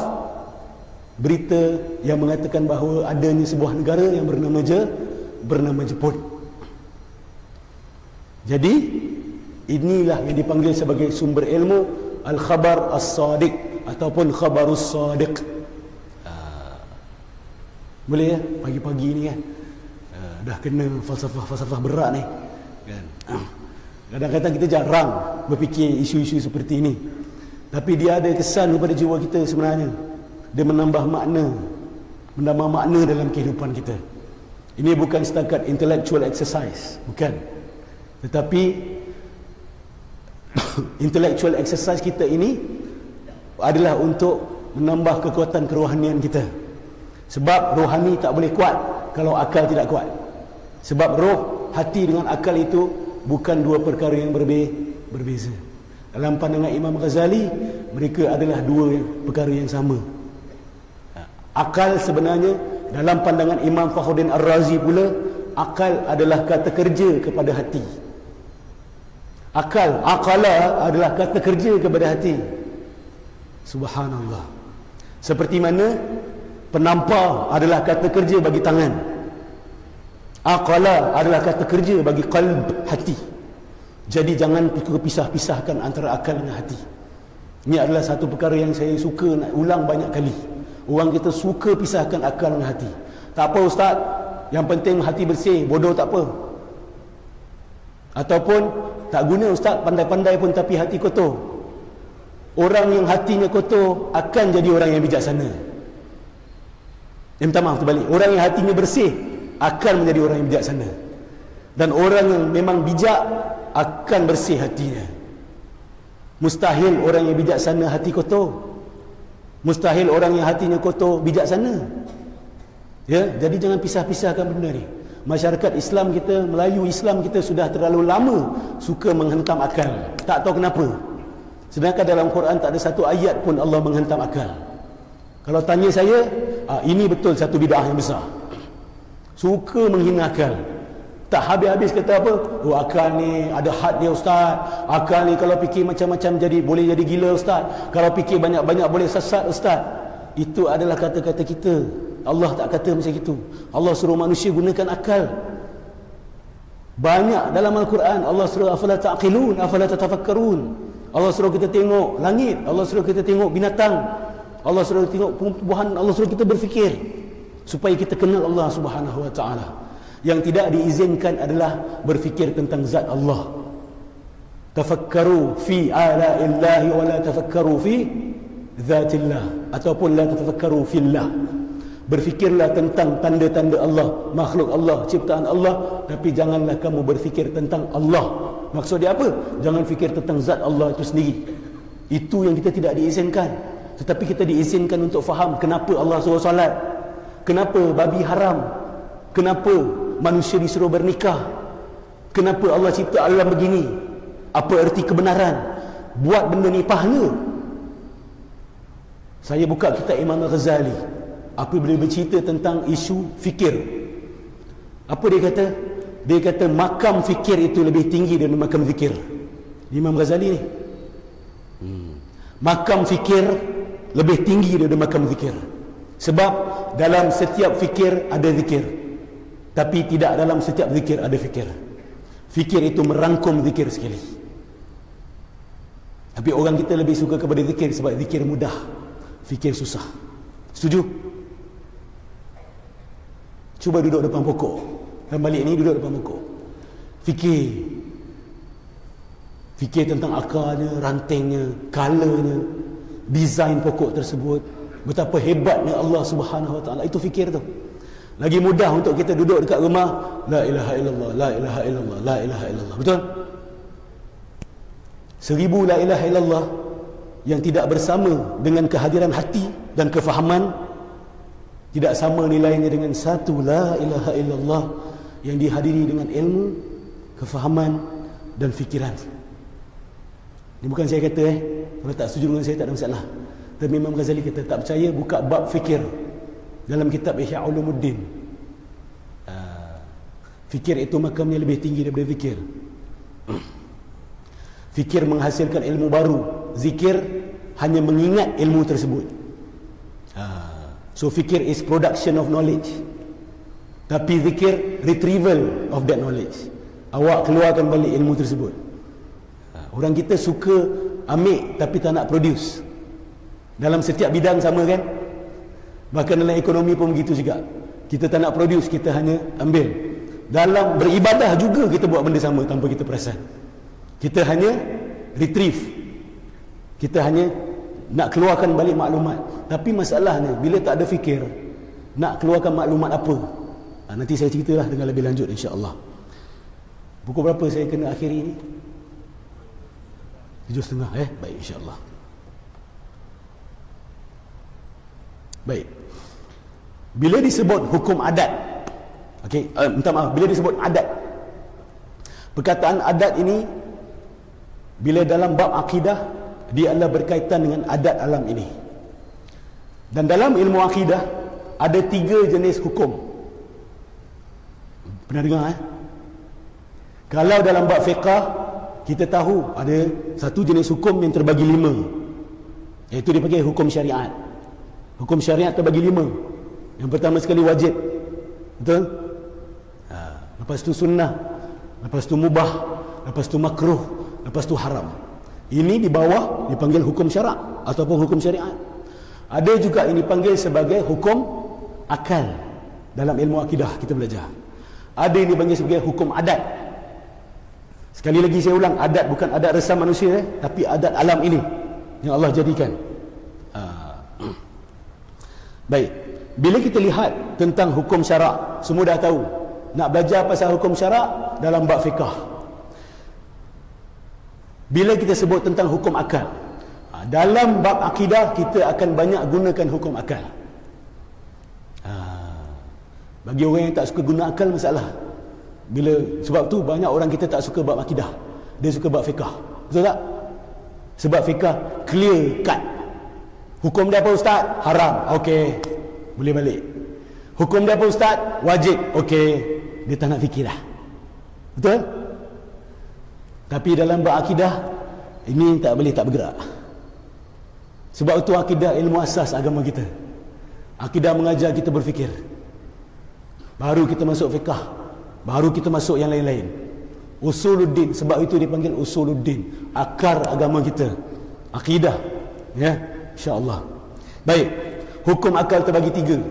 Speaker 1: berita yang mengatakan bahawa adanya sebuah negara yang bernama Jepun. Jadi inilah yang dipanggil sebagai sumber ilmu al-khabar as-sadiq ataupun khabarus sadiq. Boleh ya pagi-pagi ni kan, dah kena falsafah berat ni kan. Kadang-kadang kita jarang berfikir isu-isu seperti ini, tapi dia ada kesan kepada jiwa kita sebenarnya. Dia menambah makna dalam kehidupan kita. Ini bukan setakat intellectual exercise, bukan. Tetapi intellectual exercise kita ini adalah untuk menambah kekuatan kerohanian kita. Sebab rohani tak boleh kuat kalau akal tidak kuat. Sebab roh, hati dengan akal itu bukan dua perkara yang berbeza. Dalam pandangan Imam Ghazali, mereka adalah dua perkara yang sama. Akal sebenarnya dalam pandangan Imam Fakhruddin Ar-Razi pula, akal adalah kata kerja kepada hati. Akala adalah kata kerja kepada hati. Subhanallah. Seperti mana penampar adalah kata kerja bagi tangan, akala adalah kata kerja bagi qalb, hati. Jadi jangan pisah-pisahkan antara akal dengan hati. Ini adalah satu perkara yang saya suka nak ulang banyak kali. Orang kita suka pisahkan akal dengan hati. Tak apa ustaz, yang penting hati bersih, bodoh tak apa. Ataupun tak guna ustaz, pandai-pandai pun tapi hati kotor. Orang yang hatinya kotor akan jadi orang yang bijaksana. Minta maaf terbalik, orang yang hatinya bersih akan menjadi orang yang bijaksana. Dan orang yang memang bijak akan bersih hatinya. Mustahil orang yang bijaksana hati kotor. Mustahil orang yang hatinya kotor bijaksana. Ya, jadi jangan pisah-pisahkan benda ni. Masyarakat Islam kita, Melayu Islam kita sudah terlalu lama suka menghentam akal. Tak tahu kenapa. Sedangkan dalam Quran tak ada satu ayat pun Allah menghentam akal. Kalau tanya saya, ini betul satu bid'ah yang besar. Suka menghina akal. Tak habis-habis kata apa? Oh, akal ni ada had dia ustaz. Akal ni kalau fikir macam-macam boleh jadi gila ustaz. Kalau fikir banyak-banyak boleh sesat ustaz. Itu adalah kata-kata kita. Allah tak kata macam itu. Allah suruh manusia gunakan akal. Banyak dalam Al-Quran Allah suruh afala ta'qilun, afala tatafakkarun. Allah suruh kita tengok langit, Allah suruh kita tengok binatang, Allah suruh tengok tumbuhan, Allah suruh kita berfikir supaya kita kenal Allah Subhanahu wa taala. Yang tidak diizinkan adalah berfikir tentang zat Allah. Tafakkaru fi ala'illahi wa la tafakkaru fi zatillah, ataupun la tafakkaru fillah. Berfikirlah tentang tanda-tanda Allah, makhluk Allah, ciptaan Allah, tapi janganlah kamu berfikir tentang Allah. Maksud dia apa? Jangan fikir tentang zat Allah itu sendiri. Itu yang kita tidak diizinkan. Tetapi kita diizinkan untuk faham kenapa Allah suruh solat, kenapa babi haram, kenapa manusia disuruh bernikah, kenapa Allah cipta alam begini, apa erti kebenaran. Buat benda ni pahala. Saya buka kitab Imam Ghazali apabila bercerita tentang isu fikir. Apa dia kata? Dia kata makam fikir itu lebih tinggi daripada makam zikir. Imam Ghazali ni. Makam fikir lebih tinggi daripada makam zikir. Sebab dalam setiap fikir ada zikir, tapi tidak dalam setiap zikir ada fikir. Fikir itu merangkum zikir sekali. Tapi orang kita lebih suka kepada zikir sebab zikir mudah, fikir susah. Setuju? Cuba duduk depan pokok. Dan balik ni duduk depan pokok. Fikir tentang akarnya, rantingnya, colornya, desain pokok tersebut. Betapa hebatnya Allah Subhanahu Wa Taala. Itu fikir tu. Lagi mudah untuk kita duduk dekat rumah, la ilaha illallah, la ilaha illallah, la ilaha illallah. Betul? 1000 la ilaha illallah yang tidak bersama dengan kehadiran hati dan kefahaman tidak sama nilainya dengan 1 la ilaha illallah yang dihadiri dengan ilmu, kefahaman dan fikiran. Ini bukan saya kata kalau tak setuju dengan saya tak ada masalah. Tapi Imam Ghazali kata tak percaya, buka bab fikir dalam kitab Ihya Ulumuddin. Fikir itu makamnya lebih tinggi daripada zikir. Fikir menghasilkan ilmu baru, zikir hanya mengingat ilmu tersebut. So fikir is production of knowledge, tapi zikir retrieval of that knowledge. Awak keluarkan balik ilmu tersebut. Orang kita suka ambil tapi tak nak produce. Dalam setiap bidang sama kan? Bahkan dalam ekonomi pun begitu juga. Kita tak nak produce, kita hanya ambil. Dalam beribadah juga kita buat benda sama tanpa kita perasan. Kita hanya retrieve. Kita hanya nak keluarkan balik maklumat. Tapi masalahnya bila tak ada fikir, nak keluarkan maklumat apa? Nanti saya ceritalah dengan lebih lanjut insya-Allah. Pukul berapa saya kena akhiri ni? 7.30 baik insya-Allah. Baik. Bila disebut hukum adat, okey, minta maaf, bila disebut adat, perkataan adat ini bila dalam bab akidah dia adalah berkaitan dengan adat alam ini. Dan dalam ilmu akidah ada 3 jenis hukum. Pernah dengar Kalau dalam bab fiqah kita tahu ada satu jenis hukum yang terbagi 5, iaitu dipanggil hukum syariat. Hukum syariat terbagi 5. Yang pertama sekali wajib, betul? Lepas tu sunnah, lepas tu mubah, lepas tu makruh, lepas tu haram. Ini di bawah dipanggil hukum syarak ataupun hukum syariat. Ada juga ini dipanggil sebagai hukum akal. Dalam ilmu akidah kita belajar. Ada yang dipanggil sebagai hukum adat. Sekali lagi saya ulang, adat bukan adat resam manusia, tapi adat alam ini yang Allah jadikan. Baik, bila kita lihat tentang hukum syarak, semua dah tahu. Nak belajar pasal hukum syarak dalam bab fiqah. Bila kita sebut tentang hukum akal, dalam bab akidah kita akan banyak gunakan hukum akal. Bagi orang yang tak suka guna akal, masalah. Sebab tu banyak orang kita tak suka bab akidah, dia suka bab fiqah. Betul tak? Sebab fiqah clear cut. Hukum dia apa ustaz? Haram. Okey, boleh balik. Hukum dia apa ustaz? Wajib. Okey, dia tak nak fikir dah. Betul? Tapi dalam bab akidah ini tak boleh tak bergerak. Sebab itu akidah ilmu asas agama kita. Akidah mengajar kita berfikir. Baru kita masuk fiqah, baru kita masuk yang lain-lain. Usuluddin, sebab itu dipanggil usuluddin, akar agama kita, akidah, ya, insya-Allah. Baik, hukum akal terbagi 3.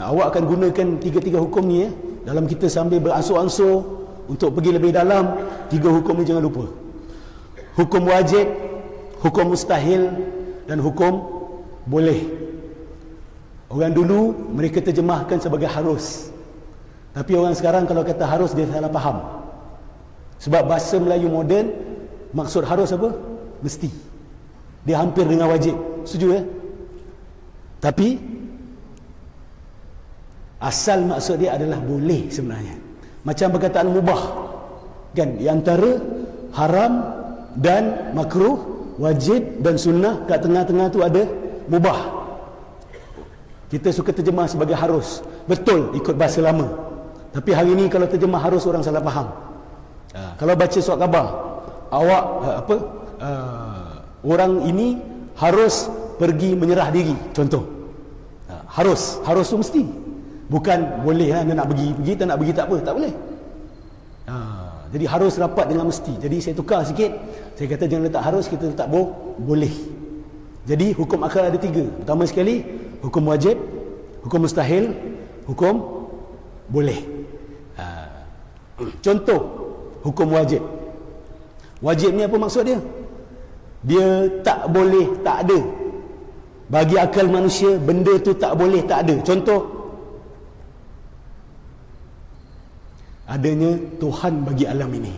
Speaker 1: Awak akan gunakan 3 hukum ni dalam kita sambil beransur-ansur untuk pergi lebih dalam. 3 hukum ni jangan lupa. Hukum wajib, hukum mustahil dan hukum boleh. Orang dulu mereka terjemahkan sebagai harus. Tapi orang sekarang kalau kata harus, dia salah faham. Sebab bahasa Melayu moden, maksud harus apa? Mesti. Dia hampir dengan wajib. Setuju ya? Tapi asal maksud dia adalah boleh sebenarnya. Macam perkataan mubah. Kan? Di antara haram dan makruh, wajib dan sunnah, kat tengah-tengah tu ada mubah. Kita suka terjemah sebagai harus. Betul, ikut bahasa lama. Tapi hari ini kalau terjemah harus, orang salah faham. Kalau baca surat khabar, awak orang ini harus pergi menyerah diri, contoh. Harus tu mesti. Bukan boleh anda nak pergi tak nak pergi tak apa, tak boleh. Jadi harus rapat dengan mesti. Jadi saya tukar sikit. Saya kata jangan letak harus, kita letak boleh. Jadi hukum akal ada 3. Pertama sekali, hukum wajib, hukum mustahil, hukum boleh. Contoh hukum wajib. Wajib ni apa maksud dia? Dia tak boleh tak ada. Bagi akal manusia, benda tu tak boleh tak ada. Contoh, adanya Tuhan bagi alam ini.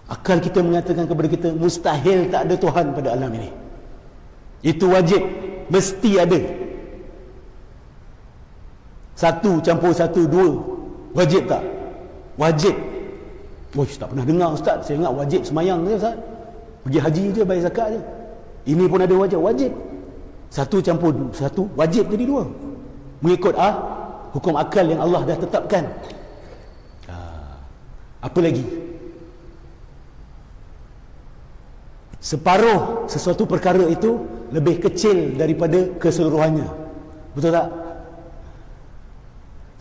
Speaker 1: Akal kita mengatakan kepada kita, mustahil tak ada Tuhan pada alam ini. Itu wajib, mesti ada. 1 campur 1 2. Wajib tak? Wajib. Tak pernah dengar Ustaz. Saya ingat wajib semayang je Ustaz. Pergi haji je, bayar zakat je. Ini pun ada wajib. 1 campur 1, wajib jadi 2. Mengikut hukum akal yang Allah dah tetapkan. Apa lagi? Separuh sesuatu perkara itu lebih kecil daripada keseluruhannya. Betul tak?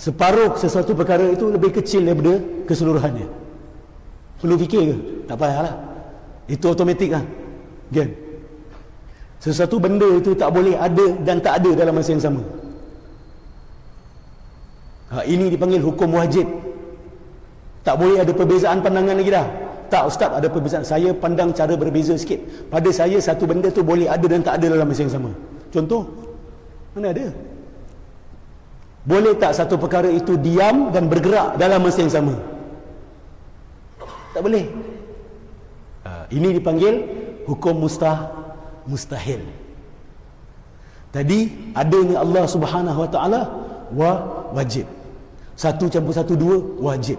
Speaker 1: Separuh sesuatu perkara itu lebih kecil daripada keseluruhannya. Perlu fikir ke? Tak payahlah. Itu automatik lah. Kan? Sesuatu benda itu tak boleh ada dan tak ada dalam masa yang sama. Ini dipanggil hukum wajib. Tak boleh ada perbezaan pandangan lagi dah. Tak Ustaz, ada perbezaan. Saya pandang cara berbeza sikit. Pada saya satu benda tu boleh ada dan tak ada dalam masa yang sama. Contoh, mana ada? Boleh tak satu perkara itu diam dan bergerak dalam masa yang sama? Tak boleh. Ini dipanggil hukum mustahil. Tadi adanya Allah Subhanahu Wa Taala wajib. 1 campur 1 2 wajib.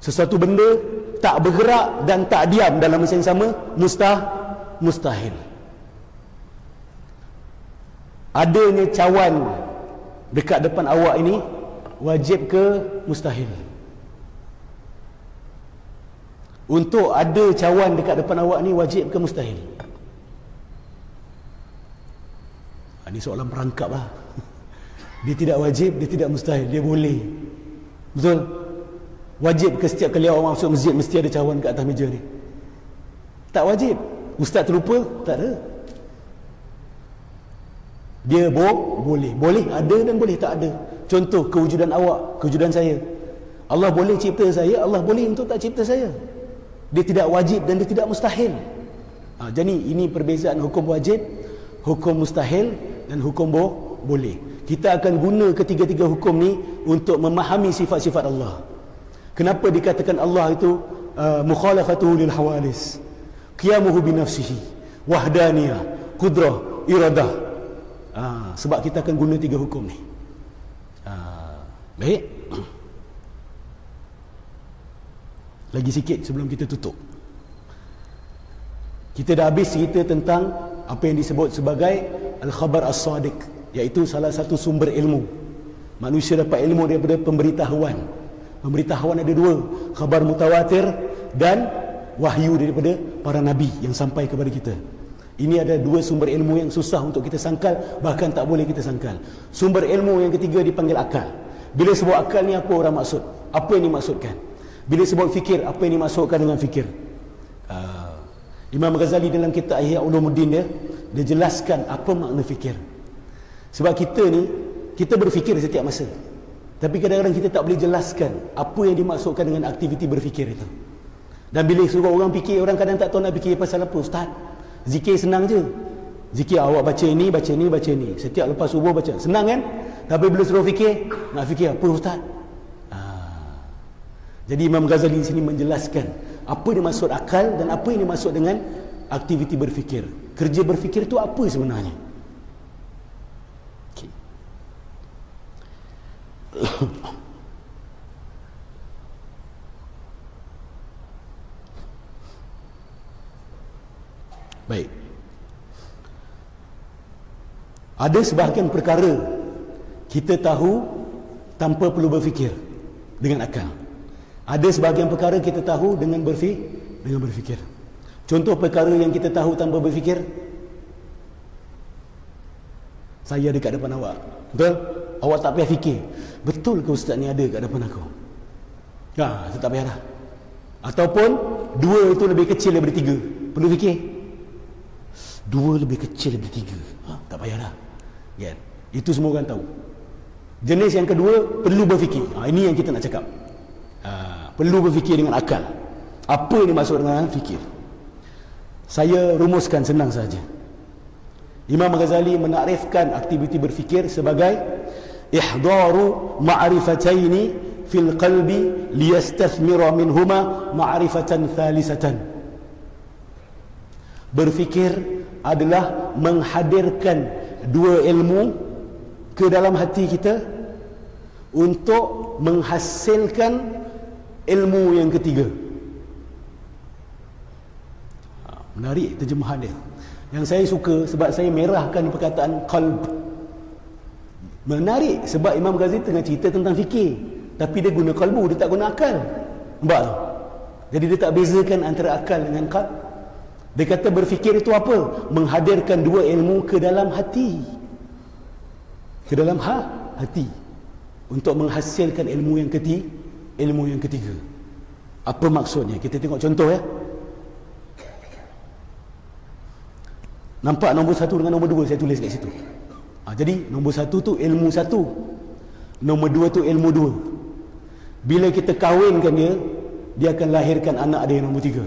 Speaker 1: Sesuatu benda tak bergerak dan tak diam dalam masa yang sama, mustahil. Adanya cawan dekat depan awak ini wajib ke mustahil? Untuk ada cawan dekat depan awak ni wajib ke mustahil? Ini soalan perangkap lah. Dia tidak wajib, dia tidak mustahil, dia boleh. Betul? Wajib ke setiap kali awak masuk masjid mesti ada cawan kat atas meja ni? Tak wajib. Ustaz terlupa? Tak ada. Dia boleh. Boleh ada dan boleh tak ada. Contoh kewujudan awak, kewujudan saya. Allah boleh cipta saya, Allah boleh untuk tak cipta saya. Dia tidak wajib dan dia tidak mustahil. Jadi ini perbezaan hukum wajib, hukum mustahil dan hukum boleh. Kita akan guna ketiga-tiga hukum ni untuk memahami sifat-sifat Allah. Kenapa dikatakan Allah itu mukhalafatuhu lil hawadis, qiyamuhu bi nafsihi, wahdaniyah, qudrah, iradah. Sebab kita akan guna 3 hukum ni. Baik. Lagi sikit sebelum kita tutup. Kita dah habis cerita tentang apa yang disebut sebagai al-khabar as-sadiq, iaitu salah satu sumber ilmu. Manusia dapat ilmu daripada pemberitahuan. Pemberitahuan ada 2, khabar mutawatir dan wahyu daripada para nabi yang sampai kepada kita. Ini ada 2 sumber ilmu yang susah untuk kita sangkal, bahkan tak boleh kita sangkal. Sumber ilmu yang ketiga dipanggil akal. Bila sebut akal ni, apa orang maksud? Apa yang dimaksudkan? Bila sebut fikir, apa yang dimaksudkan dengan fikir? Imam Ghazali dalam kitab Ihya Ulumuddin dia jelaskan apa makna fikir. Sebab kita ni, kita berfikir setiap masa, tapi kadang-kadang kita tak boleh jelaskan apa yang dimaksudkan dengan aktiviti berfikir itu. Dan bila suruh orang fikir, orang kadang tak tahu nak fikir pasal apa. Ustaz, zikir senang je. Zikir awak baca ini, baca ini, baca ini. Setiap lepas subuh baca. Senang kan? Tapi bila suruh fikir, nak fikir apa ustaz? Jadi Imam Ghazali di sini menjelaskan apa yang dimaksud akal dan apa yang dimaksud dengan aktiviti berfikir. Kerja berfikir itu apa sebenarnya? Okay. Baik. Ada sebahagian perkara kita tahu tanpa perlu berfikir dengan akal. Ada sebahagian perkara kita tahu dengan berfikir. Contoh perkara yang kita tahu tanpa berfikir. Saya ada kat depan awak. Betul? Awak tak payah fikir. Betul ke ustaz ni ada kat depan aku? Saya tak payah dah. Ataupun 2 itu lebih kecil daripada 3. Perlu fikir? 2 lebih kecil daripada 3. Tak payah dah. Ya. Itu semua orang tahu. Jenis yang kedua, perlu berfikir. Ini yang kita nak cakap. Perlu berfikir dengan akal. Apa yang dimaksud dengan fikir? Saya rumuskan senang saja. Imam Ghazali menakrifkan aktiviti berfikir sebagai ihdaru ma'rifataini fil qalbi liyastathmira minhuma ma'rifatan thalisatan. Berfikir adalah menghadirkan 2 ilmu ke dalam hati kita untuk menghasilkan ilmu yang ketiga. Menarik terjemahan dia. Yang saya suka sebab saya merahkan perkataan qalb. Menarik sebab Imam Ghazali tengah cerita tentang fikir, tapi dia guna qalbu, dia tak guna akal. Nampak tak? Jadi dia tak bezakan antara akal dengan qalb. Dia kata berfikir itu apa? Menghadirkan 2 ilmu ke dalam hati. Ke dalam hati. Untuk menghasilkan ilmu yang ketiga. Apa maksudnya? Kita tengok contoh ya. Nampak nombor 1 dengan nombor 2 saya tulis kat situ. Jadi nombor 1 tu ilmu 1, nombor 2 tu ilmu 2. Bila kita kahwinkan dia akan lahirkan anak dia yang nombor 3.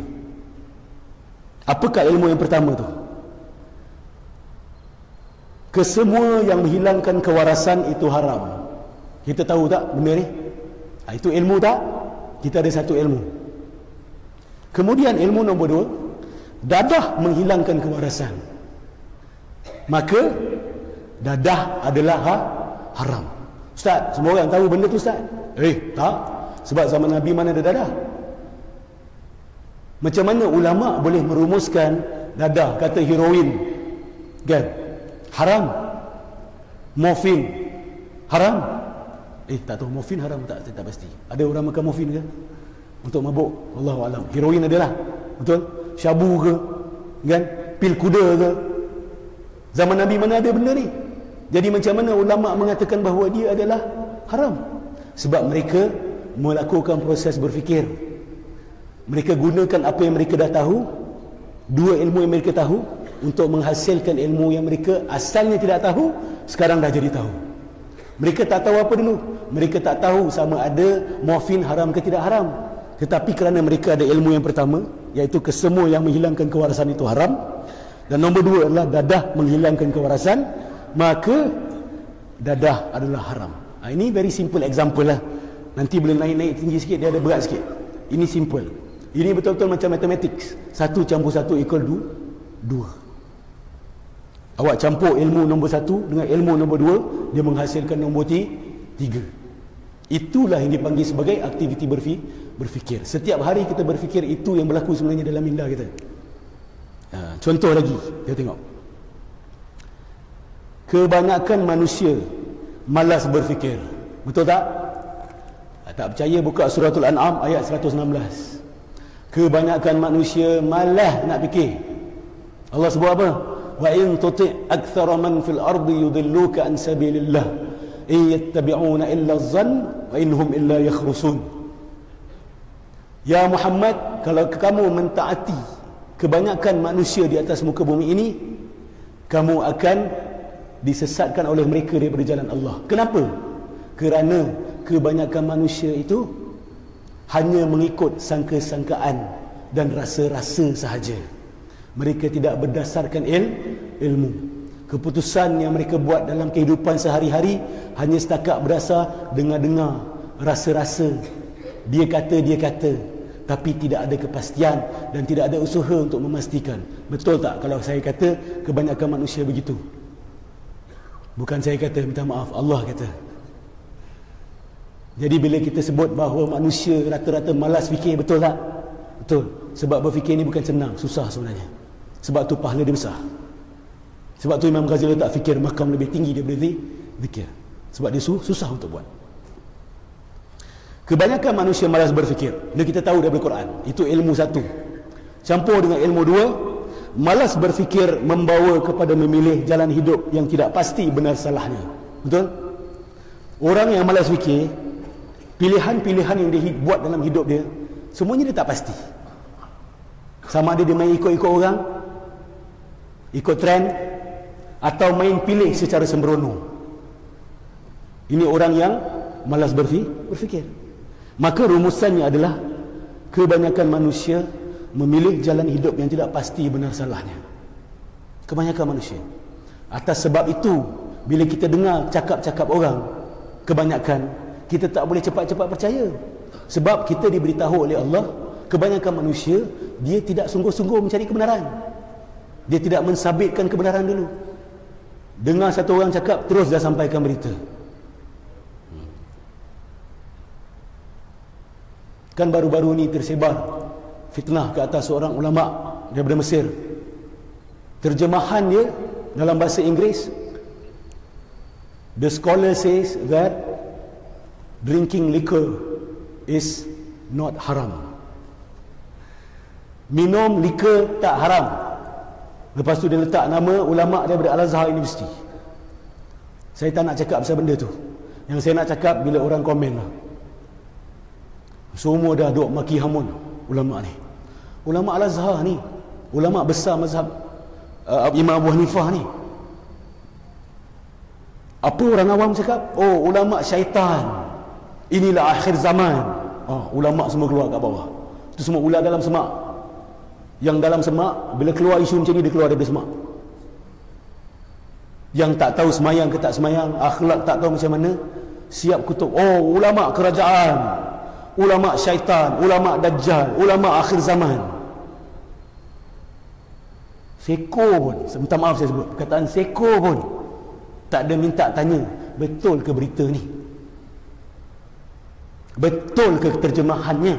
Speaker 1: Apakah ilmu yang pertama tu? Kesemua yang menghilangkan kewarasan itu haram. Kita tahu tak benda ni? Itu ilmu tak? Kita ada satu ilmu. Kemudian ilmu nombor 2, dadah menghilangkan kewarasan. Maka dadah adalah haram. Ustaz, semua orang tahu benda tu ustaz? Tak. Sebab zaman Nabi mana ada dadah? Macam mana ulama boleh merumuskan dadah? Kata heroin kan haram, morfin haram. Tak tahu morfin haram tak, saya tak pasti. Ada orang makan morfin ke untuk mabuk? Wallahu alam. Heroin adalah, betul? Syabu ke kan, pil kuda ke? Zaman Nabi mana ada benda ni? Jadi macam mana ulama mengatakan bahawa dia adalah haram? Sebab mereka melakukan proses berfikir. Mereka gunakan apa yang mereka dah tahu, 2 ilmu yang mereka tahu, untuk menghasilkan ilmu yang mereka asalnya tidak tahu, sekarang dah jadi tahu. Mereka tak tahu apa dulu? Mereka tak tahu sama ada morfin haram ke tidak haram. Tetapi kerana mereka ada ilmu yang pertama, iaitu kesemua yang menghilangkan kewarasan itu haram, dan nombor 2 adalah dadah menghilangkan kewarasan, maka dadah adalah haram. Ini very simple example lah. Nanti bila naik-naik tinggi sikit, dia ada berat sikit. Ini simple. Ini betul-betul macam mathematics. 1 campur 1 equal 2. Awak campur ilmu nombor 1 dengan ilmu nombor 2, dia menghasilkan nombor 3. Itulah yang dipanggil sebagai aktiviti berfikir. Setiap hari kita berfikir, itu yang berlaku sebenarnya dalam minda kita. Contoh lagi, kita tengok. Kebanyakan manusia malas berfikir. Betul tak? Tak percaya, buka suratul An'am ayat 116. Kebanyakan manusia malas nak fikir. Allah sebut apa? Wa in tuti' aktsara man fil ardi yudilluka an sabilillah in yattabi'una illa adh-dhann wa innahum illa yakhrusun. Ya Muhammad, kalau kamu mentaati kebanyakan manusia di atas muka bumi ini, kamu akan disesatkan oleh mereka daripada jalan Allah. Kenapa? Kerana kebanyakan manusia itu hanya mengikut sangka-sangkaan dan rasa-rasa sahaja. Mereka tidak berdasarkan ilmu. Keputusan yang mereka buat dalam kehidupan sehari-hari hanya setakat berdasar dengar-dengar, rasa-rasa, dia kata, tapi tidak ada kepastian dan tidak ada usaha untuk memastikan. Betul tak kalau saya kata kebanyakan manusia begitu? Bukan saya kata, minta maaf, Allah kata. Jadi bila kita sebut bahawa manusia rata-rata malas fikir, betul tak? Betul. Sebab berfikir ni bukan senang, susah sebenarnya. Sebab tu pahala dia besar. Sebab tu Imam Ghazali letak fikir makam lebih tinggi daripada zikir. Sebab dia susah untuk buat. Kebanyakan manusia malas berfikir. Ini kita tahu daripada Quran. Itu ilmu satu. Campur dengan ilmu dua, malas berfikir membawa kepada memilih jalan hidup yang tidak pasti benar salahnya. Betul? Orang yang malas fikir, pilihan-pilihan yang dia buat dalam hidup dia, semuanya dia tak pasti. Sama ada dia main ikut-ikut orang, ikut trend, atau main pilih secara sembrono. Ini orang yang malas berfikir. Maka rumusannya adalah kebanyakan manusia memilih jalan hidup yang tidak pasti benar salahnya. Kebanyakan manusia. Atas sebab itu, bila kita dengar cakap-cakap orang, kebanyakan kita tak boleh cepat-cepat percaya. Sebab kita diberitahu oleh Allah, kebanyakan manusia dia tidak sungguh-sungguh mencari kebenaran. Dia tidak mensabitkan kebenaran dulu. Dengar satu orang cakap, terus dah sampaikan berita. Kan baru-baru ni tersebar fitnah ke atas seorang ulama daripada Mesir. Terjemahan dia dalam bahasa Inggeris, the scholar says that drinking liquor is not haram. Minum liquor tak haram. Lepas tu dia letak nama ulama daripada Al-Azhar University. Saya tak nak cakap pasal benda tu. Yang saya nak cakap bila orang komen lah, semua dah duk maki hamun ulama ni. Ulama Al-Azhar ni, ulama besar mazhab Imam Abu Hanifah ni. Apa orang awam cakap? Oh, ulama syaitan. Inilah akhir zaman. Ulama semua keluar kat bawah. Itu semua ular dalam semak. Yang dalam semak, bila keluar isu macam ni, dia keluar daripada semak. Yang tak tahu semayang ke tak semayang, akhlak tak tahu macam mana, siap kutuk. Oh, ulama kerajaan, ulama syaitan, ulama dajjal, ulama akhir zaman. Seko pun, minta maaf saya sebut, perkataan seko pun tak ada minta tanya, betul ke berita ni? Betul ke terjemahannya?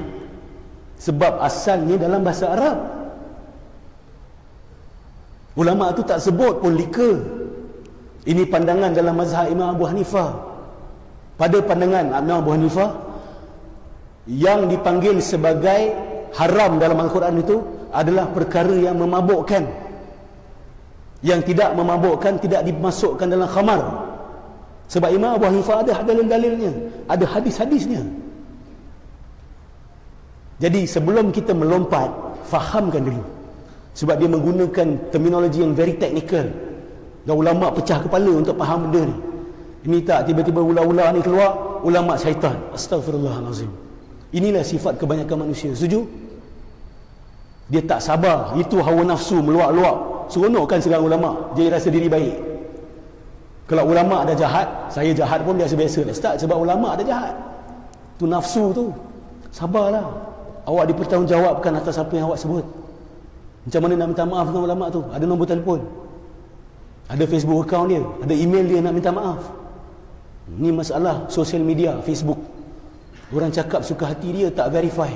Speaker 1: Sebab asalnya dalam bahasa Arab. Ulama tu tak sebut pun liquor. Ini pandangan dalam mazhab Imam Abu Hanifah. Pada pandangan Imam Abu Hanifah, yang dipanggil sebagai haram dalam Al-Quran itu adalah perkara yang memabukkan. Yang tidak memabukkan tidak dimasukkan dalam khamar. Sebab Imam Abu Hanifah ada dalil-dalilnya, ada hadis-hadisnya. Jadi sebelum kita melompat, fahamkan dulu. Sebab dia menggunakan terminologi yang very technical. Dan ulama pecah kepala untuk faham benda ni. Ini tak tiba-tiba ular-ular ni keluar, ulama syaitan. Astaghfirullahalazim. Inilah sifat kebanyakan manusia. Setuju? Dia tak sabar. Itu hawa nafsu meluap-luap. Seronokkan sekarang ulama. Dia rasa diri baik. Kalau ulama ada jahat, saya jahat pun biasa-biasa. Start sebab ulama ada jahat. Tu nafsu tu. Sabarlah. Awak dipertanggungjawabkan atas apa yang awak sebut. Macam mana nak minta maaf dengan ulama tu? Ada nombor telefon, ada Facebook account dia, ada email dia nak minta maaf. Ni masalah sosial media, Facebook. Orang cakap suka hati dia tak verify.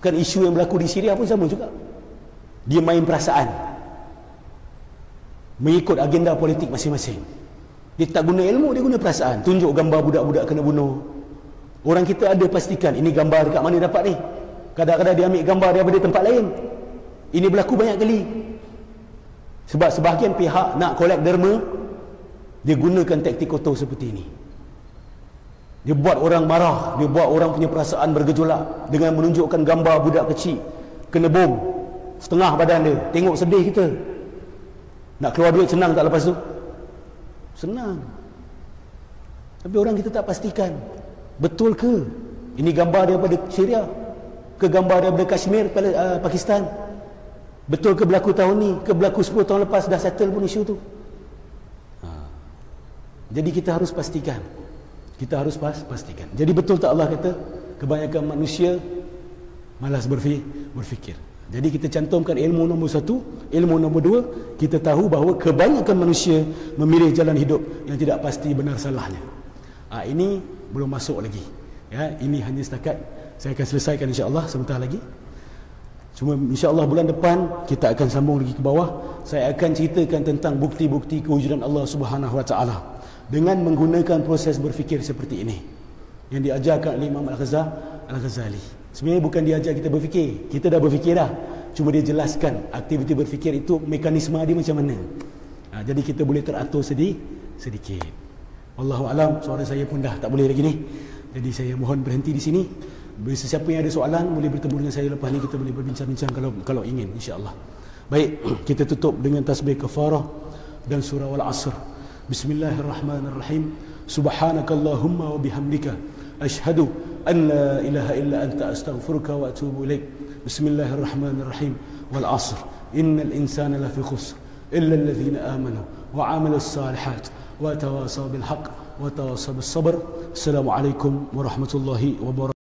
Speaker 1: Kan isu yang berlaku di Syria pun sama juga. Dia main perasaan, mengikut agenda politik masing-masing. Dia tak guna ilmu, dia guna perasaan. Tunjuk gambar budak-budak kena bunuh. Orang kita ada pastikan ini gambar dekat mana dapat ni. Kadang-kadang dia ambil gambar daripada tempat lain. Ini berlaku banyak kali. Sebab sebahagian pihak nak collect derma, dia gunakan taktik kotor seperti ini. Dia buat orang marah, dia buat orang punya perasaan bergejolak dengan menunjukkan gambar budak kecil kena bom setengah badan dia. Tengok sedih kita. Nak keluar duit senang tak lepas tu? Senang. Tapi orang kita tak pastikan, betul ke ini gambar daripada Syria, ke gambar daripada Kashmir, Pakistan. Betul ke berlaku tahun ni, ke berlaku 10 tahun lepas dah settle pun isu tu. Jadi kita harus pastikan. Kita harus pastikan. Jadi betul tak Allah kata kebanyakan manusia malas berfikir. Jadi kita cantumkan ilmu nombor 1, ilmu nombor 2, kita tahu bahawa kebanyakan manusia memilih jalan hidup yang tidak pasti benar salahnya. Ini belum masuk lagi. Ya, ini hanya setakat saya akan selesaikan insya-Allah sebentar lagi. Cuma insya-Allah bulan depan kita akan sambung lagi ke bawah. Saya akan ceritakan tentang bukti-bukti kewujudan Allah Subhanahu Wa Taala dengan menggunakan proses berfikir seperti ini yang diajarkan oleh Imam Al-Ghazali. Sebenarnya bukan dia ajar kita berfikir, kita dah berfikir dah. Cuma dia jelaskan aktiviti berfikir itu mekanisme dia macam mana. Jadi kita boleh teratur sedikit. Wallahu alam, suara saya pun dah tak boleh lagi ni. Jadi saya mohon berhenti di sini. Sesiapa yang ada soalan boleh bertemu dengan saya lepas ni, kita boleh berbincang-bincang kalau ingin insya-Allah. Baik, kita tutup dengan tasbih kafarah dan surah Al-Asr. Bismillahirrahmanirrahim. Subhanakallahumma wa bihamdika asyhadu an la ilaha illa anta astaghfiruka wa atubu ilaik. Bismillahirrahmanirrahim. Wal 'asr innal insana lafi khusr illa alladhina amanu wa 'amilus salihat wa tawasaw bil haqq wa tawasaw bis sabr. Assalamualaikum warahmatullahi wabarakatuh.